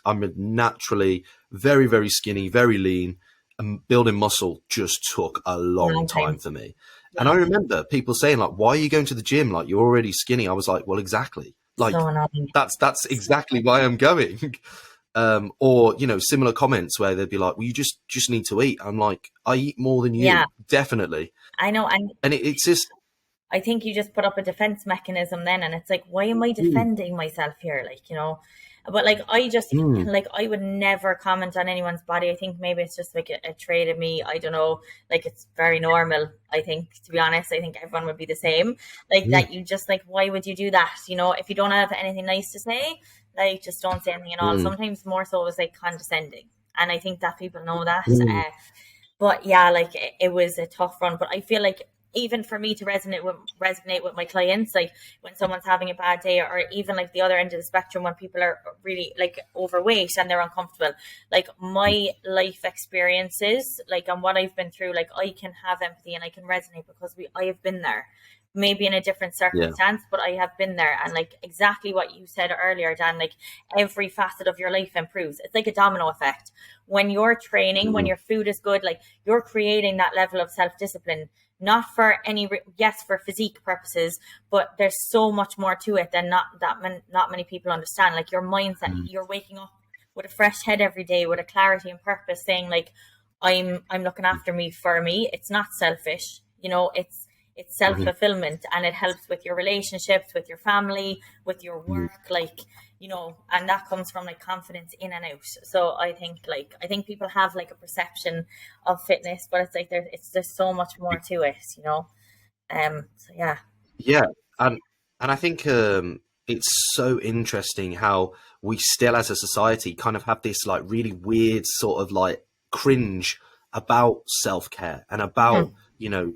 I'm naturally very, very skinny, very lean, and building muscle just took a long Long time time. for me. And I Yeah. remember people saying like, "Why are you going to the gym? Like you're already skinny." I was like, "Well, exactly. So Like annoying. that's exactly why I'm going." Or you know, similar comments where they'd be like, "Well, you just need to eat." I'm like, "I eat more than Yeah. you, definitely." I know. And And it's just, I think you just put up a defense mechanism then, and it's like, why am I mm, defending myself here? Like, you know, but like, I just, mm, like, I would never comment on anyone's body. I think maybe it's just like a trait of me. I don't know. Like, it's very normal. I think, to be honest, I think everyone would be the same. Like, mm, that you just, like, why would you do that? You know, if you don't have anything nice to say, like, just don't say anything at all. mm, Sometimes more so it was like condescending. And I think that people know that. mm, But yeah, like it was a tough run. But I feel like even for me to resonate with my clients, like when someone's having a bad day, or even like the other end of the spectrum when people are really like overweight and they're uncomfortable, like my life experiences, like and what I've been through, like I can have empathy and I can resonate because I have been there. Maybe in a different yeah, circumstance, but I have been there. And like exactly what you said earlier, Dan, like every facet of your life improves. It's like a domino effect. When you're training, when mm, your food is good, like you're creating that level of self-discipline, not for yes, for physique purposes, but there's so much more to it than not many people understand. Like your mindset, mm, you're waking up with a fresh head every day, with a clarity and purpose, saying like, I'm looking after me for me. It's not selfish, you know, it's mhm, self-fulfillment, and it helps with your relationships, with your family, with your mm. work, like, you know, and that comes from like confidence in and out. So I think people have like a perception of fitness, but it's like there's so much more to it, you know. So yeah. Yeah, and I think it's so interesting how we still, as a society, kind of have this like really weird sort of like cringe about self care and about, Mhm. you know,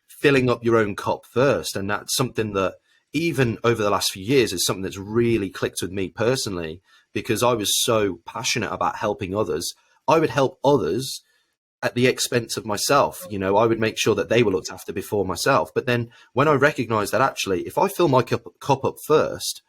filling up your own cup first, and that's something that even over the last few years is something that's really clicked with me personally because I was so passionate about helping others. I would help others at the expense of myself. You know, I would make sure that they were looked after before myself. But then when I recognized that actually, if I fill my cup up first,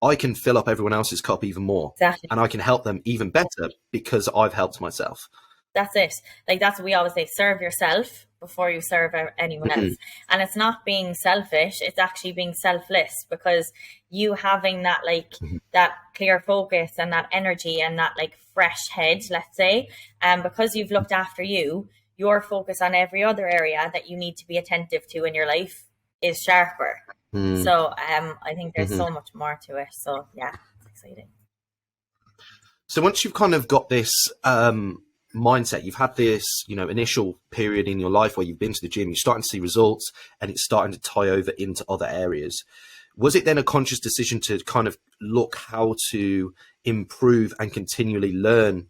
I can fill up everyone else's cup even more Exactly. and I can help them even better because I've helped myself. That's it. Like that's what we always say, serve yourself before you serve anyone else. Mhm. And it's not being selfish, it's actually being selfless, because you having that like Mhm. that clear focus and that energy and that like fresh head, let's say, and because you've looked after you, your focus on every other area that you need to be attentive to in your life is sharper. Mhm. So I think there's Mhm. so much more to it. So yeah, it's exciting. So once you've kind of got this mindset, you've had this, initial period in your life where you've been to the gym, you're starting to see results, and it's starting to tie over into other areas. Was it then a conscious decision to kind of look how to improve and continually learn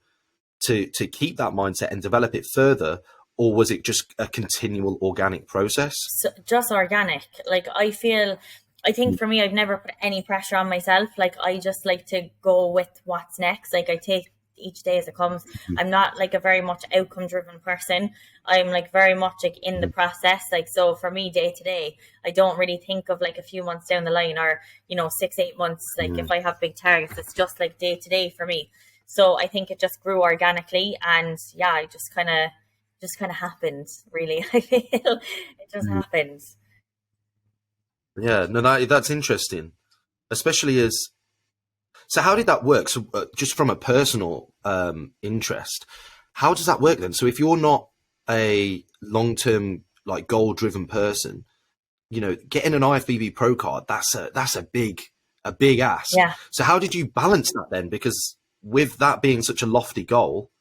to keep that mindset and develop it further, or was it just a continual organic process? So, just organic. Like I think for me, I've never put any pressure on myself. Like I just like to go with what's next. Like I take each day as it comes. I'm not like a very much outcome driven person. I'm like very much like in the process. Like so for me, day to day, I don't really think of like a few months down the line, or 6, 8 months. Like if Mm. I have big targets, it's just like day to day for me. So I think it just grew organically, and yeah, I just kind of happened, really. I feel it just happened. Yeah, no, that's interesting, especially as so. How did that work? So, just from a personal interest, how does that work then? So, if you're not a long-term like goal-driven person, getting an IFBB Pro card, that's a big ask. Yeah, So, how did you balance that then? Because with that being such a lofty goal,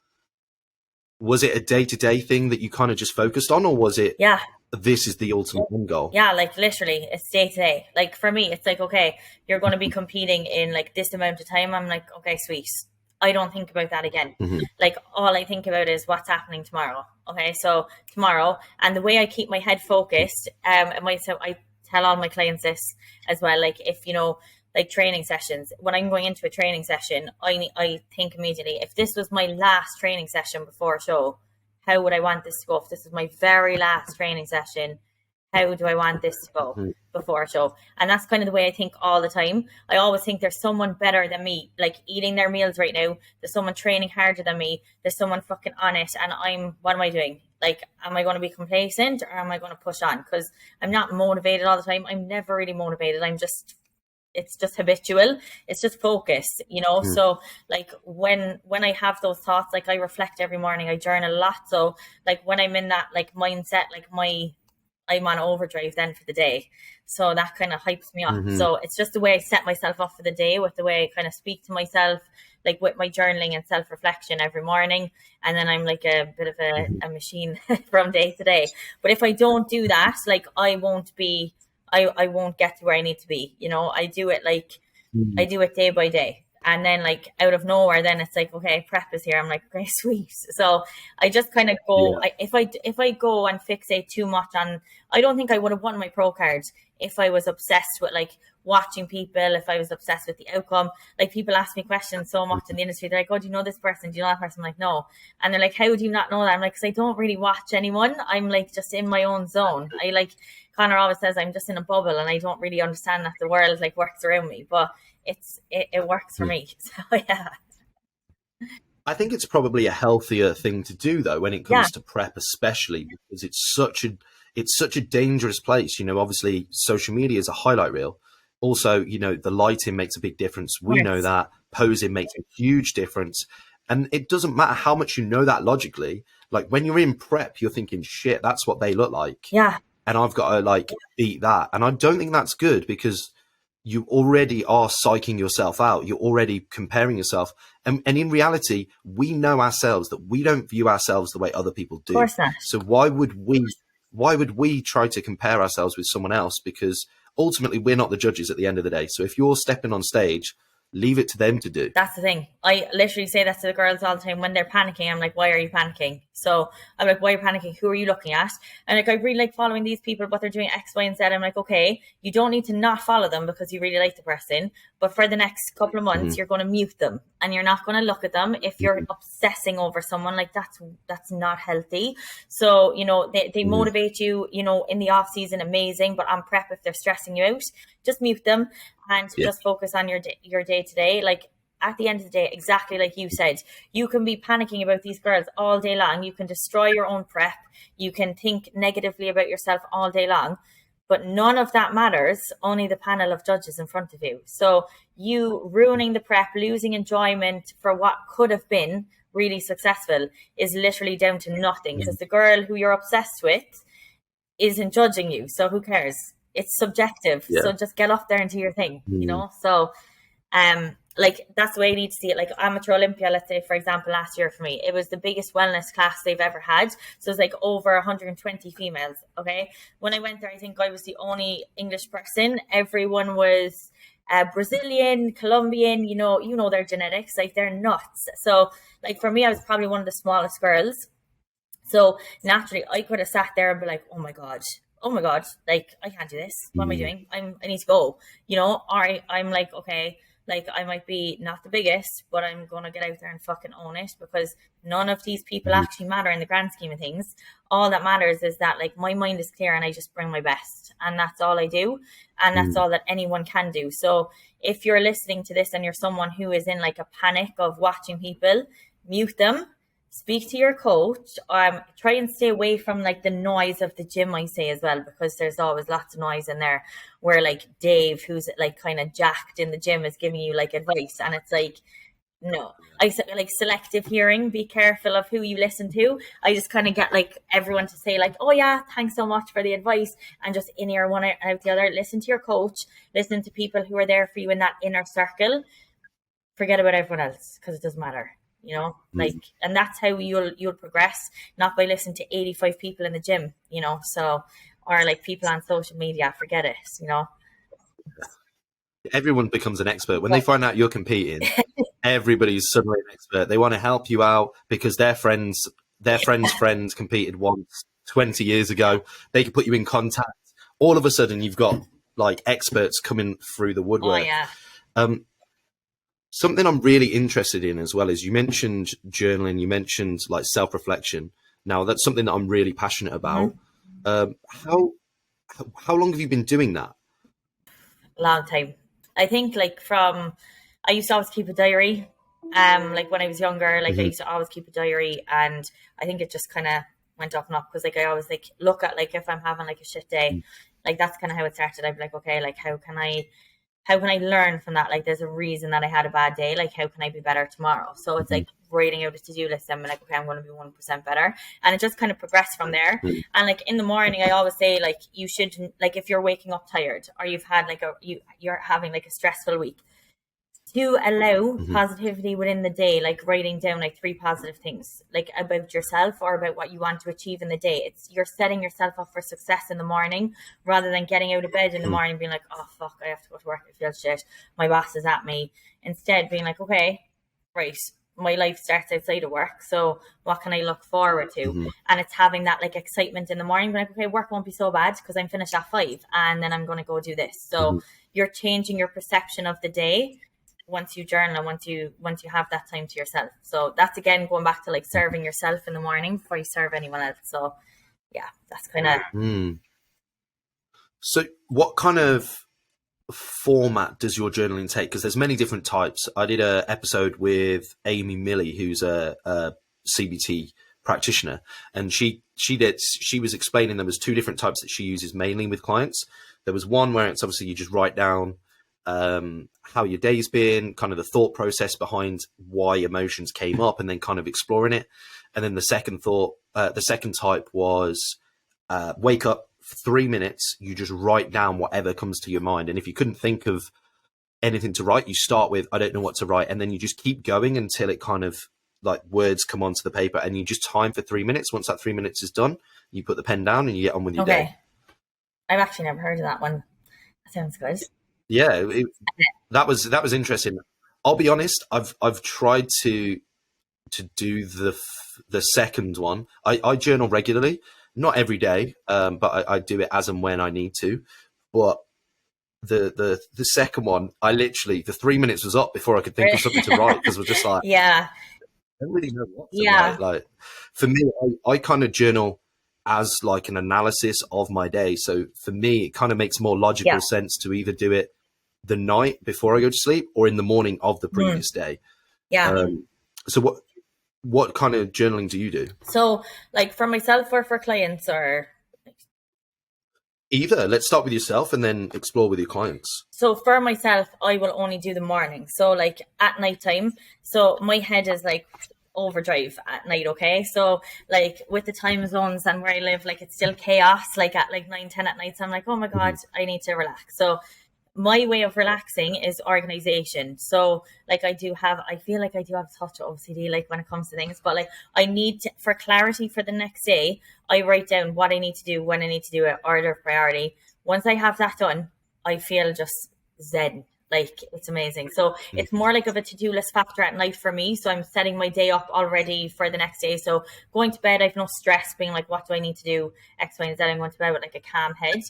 was it a day-to-day thing that you kind of just focused on, or was it yeah, this is the ultimate end goal? yeah. Like literally, it's day to day. Like for me, it's like, okay, you're going to be competing in like this amount of time. I'm like, okay, sweet. I don't think about that again. Hmm. Like all I think about is what's happening tomorrow. Okay, so tomorrow, and the way I keep my head focused, so I tell all my clients this as well. Like if like training sessions, when I'm going into a training session, I think immediately, if this was my last training session before a show, how would I want this to go? If this is my very last training session, how do I want this to go before a show? And that's kind of the way I think all the time. I always think there's someone better than me, like eating their meals right now. There's someone training harder than me. There's someone fucking on it. And what am I doing? Like, am I going to be complacent, or am I going to push on? Because I'm not motivated all the time. I'm never really motivated. It's just habitual. It's just focus, so like when I have those thoughts, like I reflect every morning, I journal a lot. So like when I'm in that like mindset, like I'm on overdrive then for the day. So that kind of hypes me up. Hmm. So it's just the way I set myself up for the day, with the way I kind of speak to myself, like with my journaling and self reflection every morning. And then I'm like a bit of a machine from day to day. But if I don't do that, like I won't get to where I need to be. I do it day by day. And then like out of nowhere, then it's like, okay, prep is here. I'm like, okay, sweet. So I just kind of go. Yeah. If I go and fixate too much on, I don't think I would have won my pro card if I was obsessed with like watching people. If I was obsessed with the outcome, like people ask me questions so much in the industry. They're like, oh, do you know this person? Do you know that person? I'm like, no. And they're like, how do you not know that? I'm like, because I don't really watch anyone. I'm like just in my own zone. I like Connor always says I'm just in a bubble, and I don't really understand that the world like works around me. But it works for me. So yeah. I think it's probably a healthier thing to do though when it Yeah, comes to prep, especially because it's such a dangerous place. Obviously social media is a highlight reel. Also, the lighting makes a big difference. of We know course. that posing makes a huge difference. And it doesn't matter how much you know that logically. Like when you're in prep, you're thinking, shit, that's what they look like. Yeah, And I've got to like beat that. And I don't think that's good because you already are psyching yourself out. You're already comparing yourself. And in reality, we know ourselves that we don't view ourselves the way other people of do. course not. So why would we try to compare ourselves with someone else? Because ultimately we're not the judges at the end of the day. So if you're stepping on stage, leave it to them to do. That's the thing. I literally say that to the girls all the time when they're panicking. I'm like, why are you panicking? So I'm like, why are you panicking? Who are you looking at? And like, I really like following these people, but they're doing X, Y, and Z. I'm like, okay, you don't need to not follow them because you really like the person. But for the next couple of months, Mhm. you're going to mute them, and you're not going to look at them if you're obsessing over someone. Like that's not healthy. So, they Mhm. motivate you, in the off season, amazing. But on prep, if they're stressing you out, just mute them and Yeah. just focus on your day to day. Like at the end of the day, exactly like you said, you can be panicking about these girls all day long. You can destroy your own prep. You can think negatively about yourself all day long. But none of that matters, only the panel of judges in front of you. So you ruining the prep, losing enjoyment for what could have been really successful is literally down to nothing, because the girl who you're obsessed with isn't judging you. So who cares? It's subjective. Yeah. So just get up there and do your thing, you know? So like that's the way you need to see it. Like Amateur Olympia, let's say, for example, last year for me, it was the biggest wellness class they've ever had. So it's like over 120 females. Okay. When I went there, I think I was the only English person. Everyone was Brazilian, Colombian, you know their genetics, like they're nuts. So like for me, I was probably one of the smallest girls. So naturally I could have sat there and be like, oh my God, like I can't do this. What am I doing? I need to go, you know, or I'm like, okay, like I might be not the biggest, but I'm going to get out there and fucking own it, because none of these people actually matter in the grand scheme of things. All that matters is that like my mind is clear and I just bring my best, and that's all I do. And that's all that anyone can do. So if you're listening to this and you're someone who is in like a panic of watching people, mute them. Speak to your coach. Try and stay away from like the noise of the gym, I say, as well, because there's always lots of noise in there where like Dave, who's like kind of jacked in the gym, is giving you like advice, and it's like, no. I like selective hearing. Be careful of who you listen to. I just kind of get like everyone to say like, oh yeah, thanks so much for the advice, and just in ear one out the other. Listen to your coach. Listen to people who are there for you in that inner circle. Forget about everyone else, because it doesn't matter. You know, like, and that's how you'll progress, not by listening to 85 people in the gym, you know, so, or like people on social media. Forget it, you know. Everyone becomes an expert when they find out you're competing. Everybody's suddenly an expert. They want to help you out because their friends' friends competed once 20 years ago. They could put you in contact. All of a sudden, you've got like experts coming through the woodwork. Oh yeah. Something I'm really interested in as well is you mentioned journaling, you mentioned like self-reflection. Now that's something that I'm really passionate about. How long have you been doing that? Long time. I think like I used to always keep a diary. Like when I was younger, like I used to always keep a diary, and I think it just kind of went up and up, because like I always like look at like if I'm having like a shit day, like that's kind of how it started. I'd be like, okay, like how can I learn from that? Like there's a reason that I had a bad day. Like how can I be better tomorrow? So it's like writing out a to-do list and be like, okay, I'm going to be 1% better. And it just kind of progressed from there. And like in the morning, I always say like you should, like if you're waking up tired or you've had like you're having like a stressful week, to allow positivity within the day, like writing down like 3 positive things like about yourself or about what you want to achieve in the day. You're setting yourself up for success in the morning, rather than getting out of bed in the morning being like, oh fuck, I have to go to work, it feels shit, my boss is at me. Instead being like, okay, right, my life starts outside of work, so what can I look forward to? And it's having that like excitement in the morning, being like, okay, work won't be so bad because I'm finished at 5 and then I'm going to go do this. So you're changing your perception of the day once you journal and once you have that time to yourself. So that's again going back to like serving yourself in the morning before you serve anyone else. So yeah, that's kind of So what kind of format does your journaling take? Because there's many different types. I did an episode with Amy Milley, who's a CBT practitioner, and she was explaining there was 2 different types that she uses mainly with clients. There was one where it's obviously you just write down how your day's been, kind of the thought process behind why emotions came up, and then kind of exploring it. And then the second type was wake up for 3 minutes, you just write down whatever comes to your mind. And if you couldn't think of anything to write, you start with, I don't know what to write. And then you just keep going until it kind of like words come onto the paper, and you just time for 3 minutes. Once that 3 minutes is done, you put the pen down and you get on with your day. I've actually never heard of that one. That sounds good. Yeah, that was interesting. I'll be honest, I've tried to do the second one. I journal regularly, not every day, but I do it as and when I need to. But the second one, I literally, the 3 minutes was up before I could think of something to write, because we're just like, yeah, I don't really know what to write. Like for me, I kind of journal as like an analysis of my day. So for me, it kind of makes more logical sense to either do it the night before I go to sleep or in the morning of the previous day. Yeah. So what kind of journaling do you do? So like for myself or for clients or? Either. Let's start with yourself and then explore with your clients. So for myself, I will only do the morning. So like at nighttime. So my head is like overdrive at night. Okay. So like with the time zones and where I live, like it's still chaos, like at like 9, 10 at night. So I'm like, oh my God, I need to relax. So my way of relaxing is organization. So like I feel like I do have a touch of OCD, like when it comes to things, but like I need to, for clarity for the next day, I write down what I need to do, when I need to do it, order of priority. Once I have that done, I feel just zen. Like it's amazing. So it's more like of a to-do list factor at night for me. So I'm setting my day up already for the next day. So going to bed, I've no stress being like, what do I need to do? X, Y, and Z. I'm going to bed with like a calm head.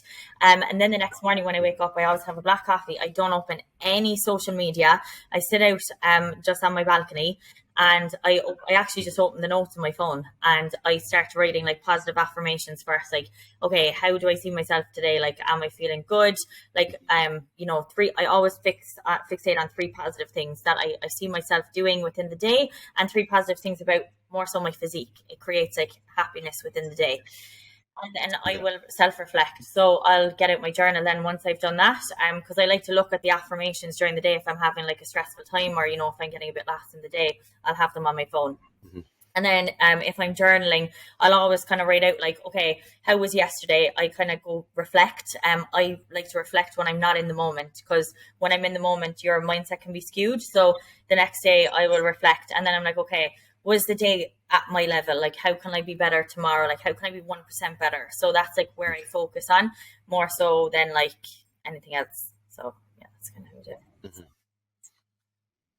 And then the next morning when I wake up, I always have a black coffee. I don't open any social media. I sit out just on my balcony. And I actually just open the notes on my phone and I start writing like positive affirmations first. Like, okay, how do I see myself today? Like, am I feeling good? Like, I always fixate on 3 positive things that I see myself doing within the day and 3 positive things about more so my physique. It creates like happiness within the day. And then I will self-reflect. So I'll get out my journal then once I've done that, because I like to look at the affirmations during the day if I'm having like a stressful time or, if I'm getting a bit lax in the day, I'll have them on my phone. And then if I'm journaling, I'll always kind of write out like, okay, how was yesterday? I kind of go reflect. I like to reflect when I'm not in the moment, because when I'm in the moment, your mindset can be skewed. So the next day I will reflect and then I'm like, okay, was the day at my level? Like, how can I be better tomorrow? Like, how can I be 1% better? So that's like where I focus on more so than like anything else. So yeah, that's kind of how I do it.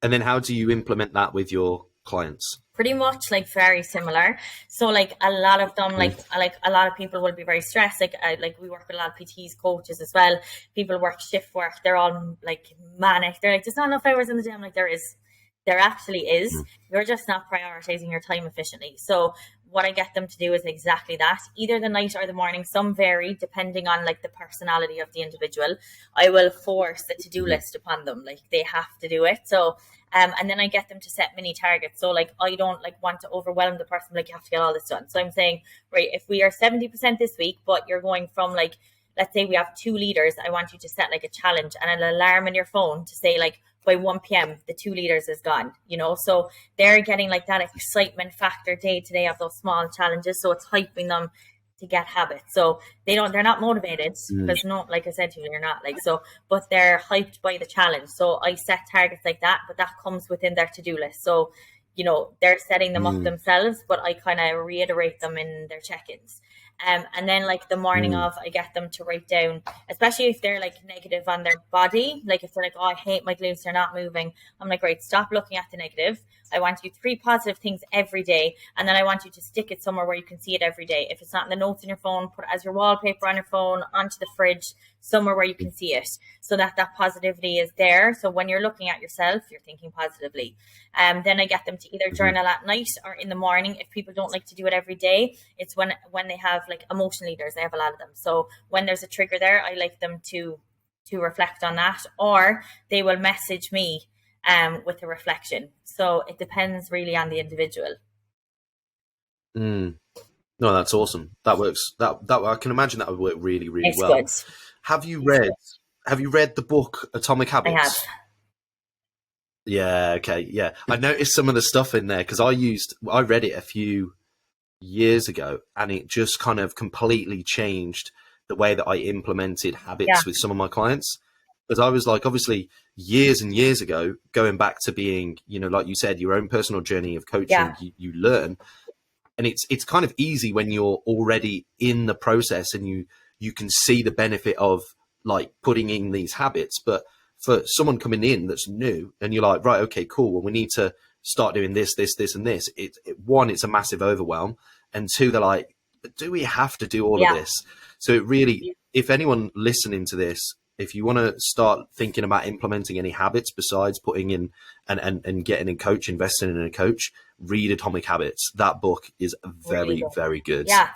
And then how do you implement that with your clients? Pretty much like very similar. So like a lot of them, like a lot of people will be very stressed. Like we work with a lot of PTs, coaches as well. People work shift work. They're all like manic. They're like, there's not enough hours in the day. I'm like, there actually is. You're just not prioritizing your time efficiently. So what I get them to do is exactly that, either the night or the morning. Some vary depending on like the personality of the individual. I will force the to-do list upon them. Like they have to do it. So and then I get them to set mini targets. So like I don't like want to overwhelm the person, like you have to get all this done. So I'm saying, right, if we are 70% this week, but you're going from like, let's say we have 2 leaders, I want you to set like a challenge and an alarm in your phone to say like, by 1 p.m. the 2 leaders is gone, so they're getting like that excitement factor day to day of those small challenges. So it's hyping them to get habits. So they're not motivated because like I said to you, they're not like, so, but they're hyped by the challenge. So I set targets like that, but that comes within their to-do list. So, they're setting them up themselves, but I kind of reiterate them in their check-ins. And then like the morning of, I get them to write down, especially if they're like negative on their body, like if they're like, oh, I hate my glutes, they're not moving. I'm like, right, stop looking at the negative. I want you 3 positive things every day. And then I want you to stick it somewhere where you can see it every day. If it's not in the notes in your phone, put it as your wallpaper on your phone, onto the fridge, somewhere where you can see it, so that positivity is there. So when you're looking at yourself, you're thinking positively. Then I get them to either journal at night or in the morning. If people don't like to do it every day, it's when they have like emotion leaders. I have a lot of them. So when there's a trigger there, I like them to reflect on that, or they will message me with a reflection. So it depends really on the individual. No, that's awesome. That works. That I can imagine that would work really, really it's well. Good. Have you read the book Atomic Habits? I have. Yeah. Okay. Yeah. I noticed some of the stuff in there because I read it a few years ago, and it just kind of completely changed the way that I implemented habits with some of my clients. Because I was like, obviously, years and years ago, going back to being, like you said, your own personal journey of coaching, you learn. And it's kind of easy when you're already in the process and you can see the benefit of like putting in these habits. But for someone coming in that's new and you're like, right, okay, cool. Well, we need to start doing this, and this. One, it's a massive overwhelm. And 2, they're like, do we have to do all of this? So it really, if anyone listening to this, if you want to start thinking about implementing any habits besides putting in and getting a coach, investing in a coach, read Atomic Habits. That book is very, very good. Yeah.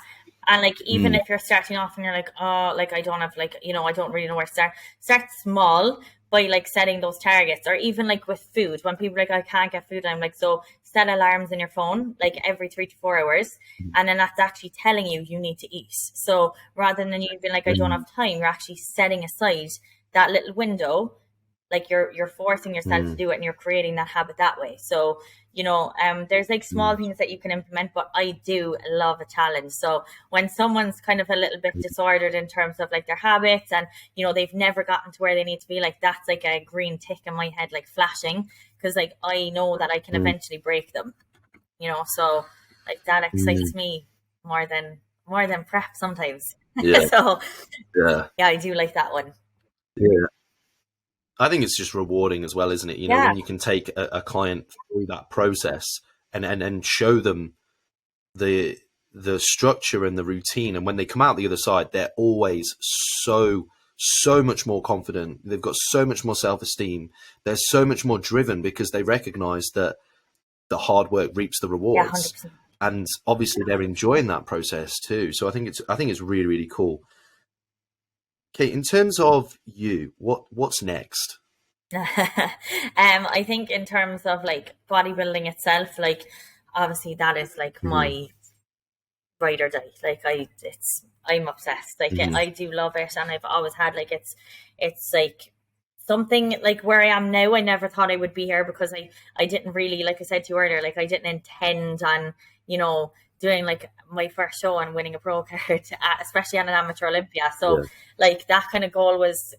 And like, even if you're starting off and you're like, oh, like I don't have like, I don't really know where to start small, by like setting those targets. Or even like with food, when people are like, I can't get food, I'm like, so set alarms in your phone like every 3 to 4 hours, and then that's actually telling you you need to eat. So rather than you being like, I don't have time, you're actually setting aside that little window. Like you're forcing yourself to do it, and you're creating that habit that way. So there's like small things that you can implement, but I do love a challenge. So when someone's kind of a little bit disordered in terms of like their habits, and they've never gotten to where they need to be, like that's like a green tick in my head, like flashing, because like I know that I can eventually break them. So like that excites me more than prep sometimes. Yeah. So yeah, I do like that one. yeah. I think it's just rewarding as well, isn't it? When you can take a client through that process and show them the structure and the routine, and when they come out the other side, they're always so much more confident. They've got so much more self-esteem. They're so much more driven because they recognize that the hard work reaps the rewards. 100%. And obviously they're enjoying that process too. So I think it's really, really cool. Okay, in terms of you, what's next? I think in terms of like bodybuilding itself, like obviously that is like my ride or die. Like I'm obsessed. Like I do love it, and I've always had like it's like something like where I am now. I never thought I would be here, because I didn't really, like I said to you earlier, like I didn't intend on doing like my first show and winning a pro card, especially on an amateur Olympia. So like that kind of goal was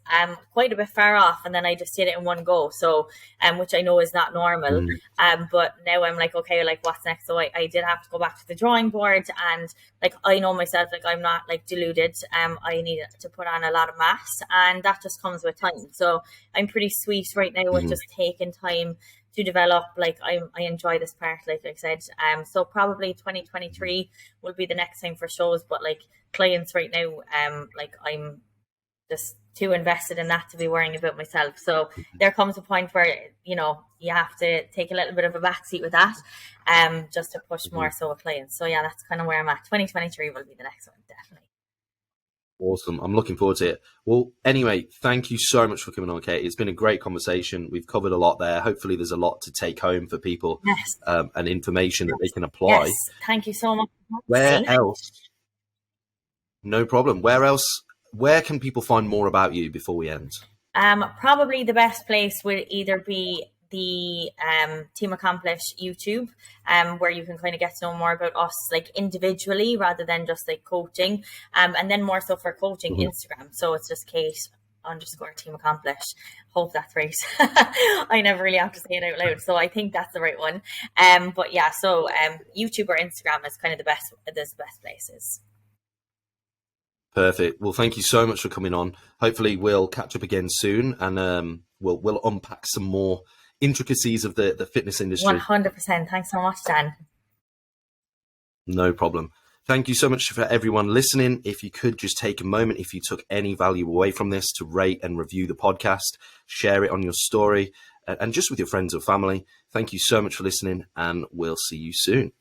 quite a bit far off, and then I just did it in one go. So which I know is not normal. But now I'm like, okay, like what's next? So I did have to go back to the drawing board, and like I know myself, like I'm not like deluded. I need to put on a lot of mass, and that just comes with time. So I'm pretty sweet right now with just taking time to develop. Like I enjoy this part, like I said. So probably 2023 will be the next time for shows, but like clients right now, like I'm just too invested in that to be worrying about myself. So there comes a point where you have to take a little bit of a backseat with that, just to push more so with clients. So yeah, that's kind of where I'm at. 2023 will be the next one, definitely. Awesome. I'm looking forward to it. Well, anyway, thank you so much for coming on, Kate. It's been a great conversation. We've covered a lot there. Hopefully there's a lot to take home for people, and information that they can apply. Yes, thank you so much. Where else? No problem. Where can people find more about you before we end? Probably the best place would either be the Team Accomplish YouTube, where you can kind of get to know more about us like individually rather than just like coaching, and then more so for coaching Instagram. So it's just Kate_Team Accomplish. Hope that's right. I never really have to say it out loud, so I think that's the right one. But yeah, so YouTube or Instagram is kind of the best places. Perfect. Well, thank you so much for coming on. Hopefully we'll catch up again soon, and we'll unpack some more intricacies of the fitness industry. 100%. Thanks so much, Dan. No problem. Thank you so much for everyone listening. If you could just take a moment, if you took any value away from this, to rate and review the podcast, share it on your story, and just with your friends or family. Thank you so much for listening, and we'll see you soon.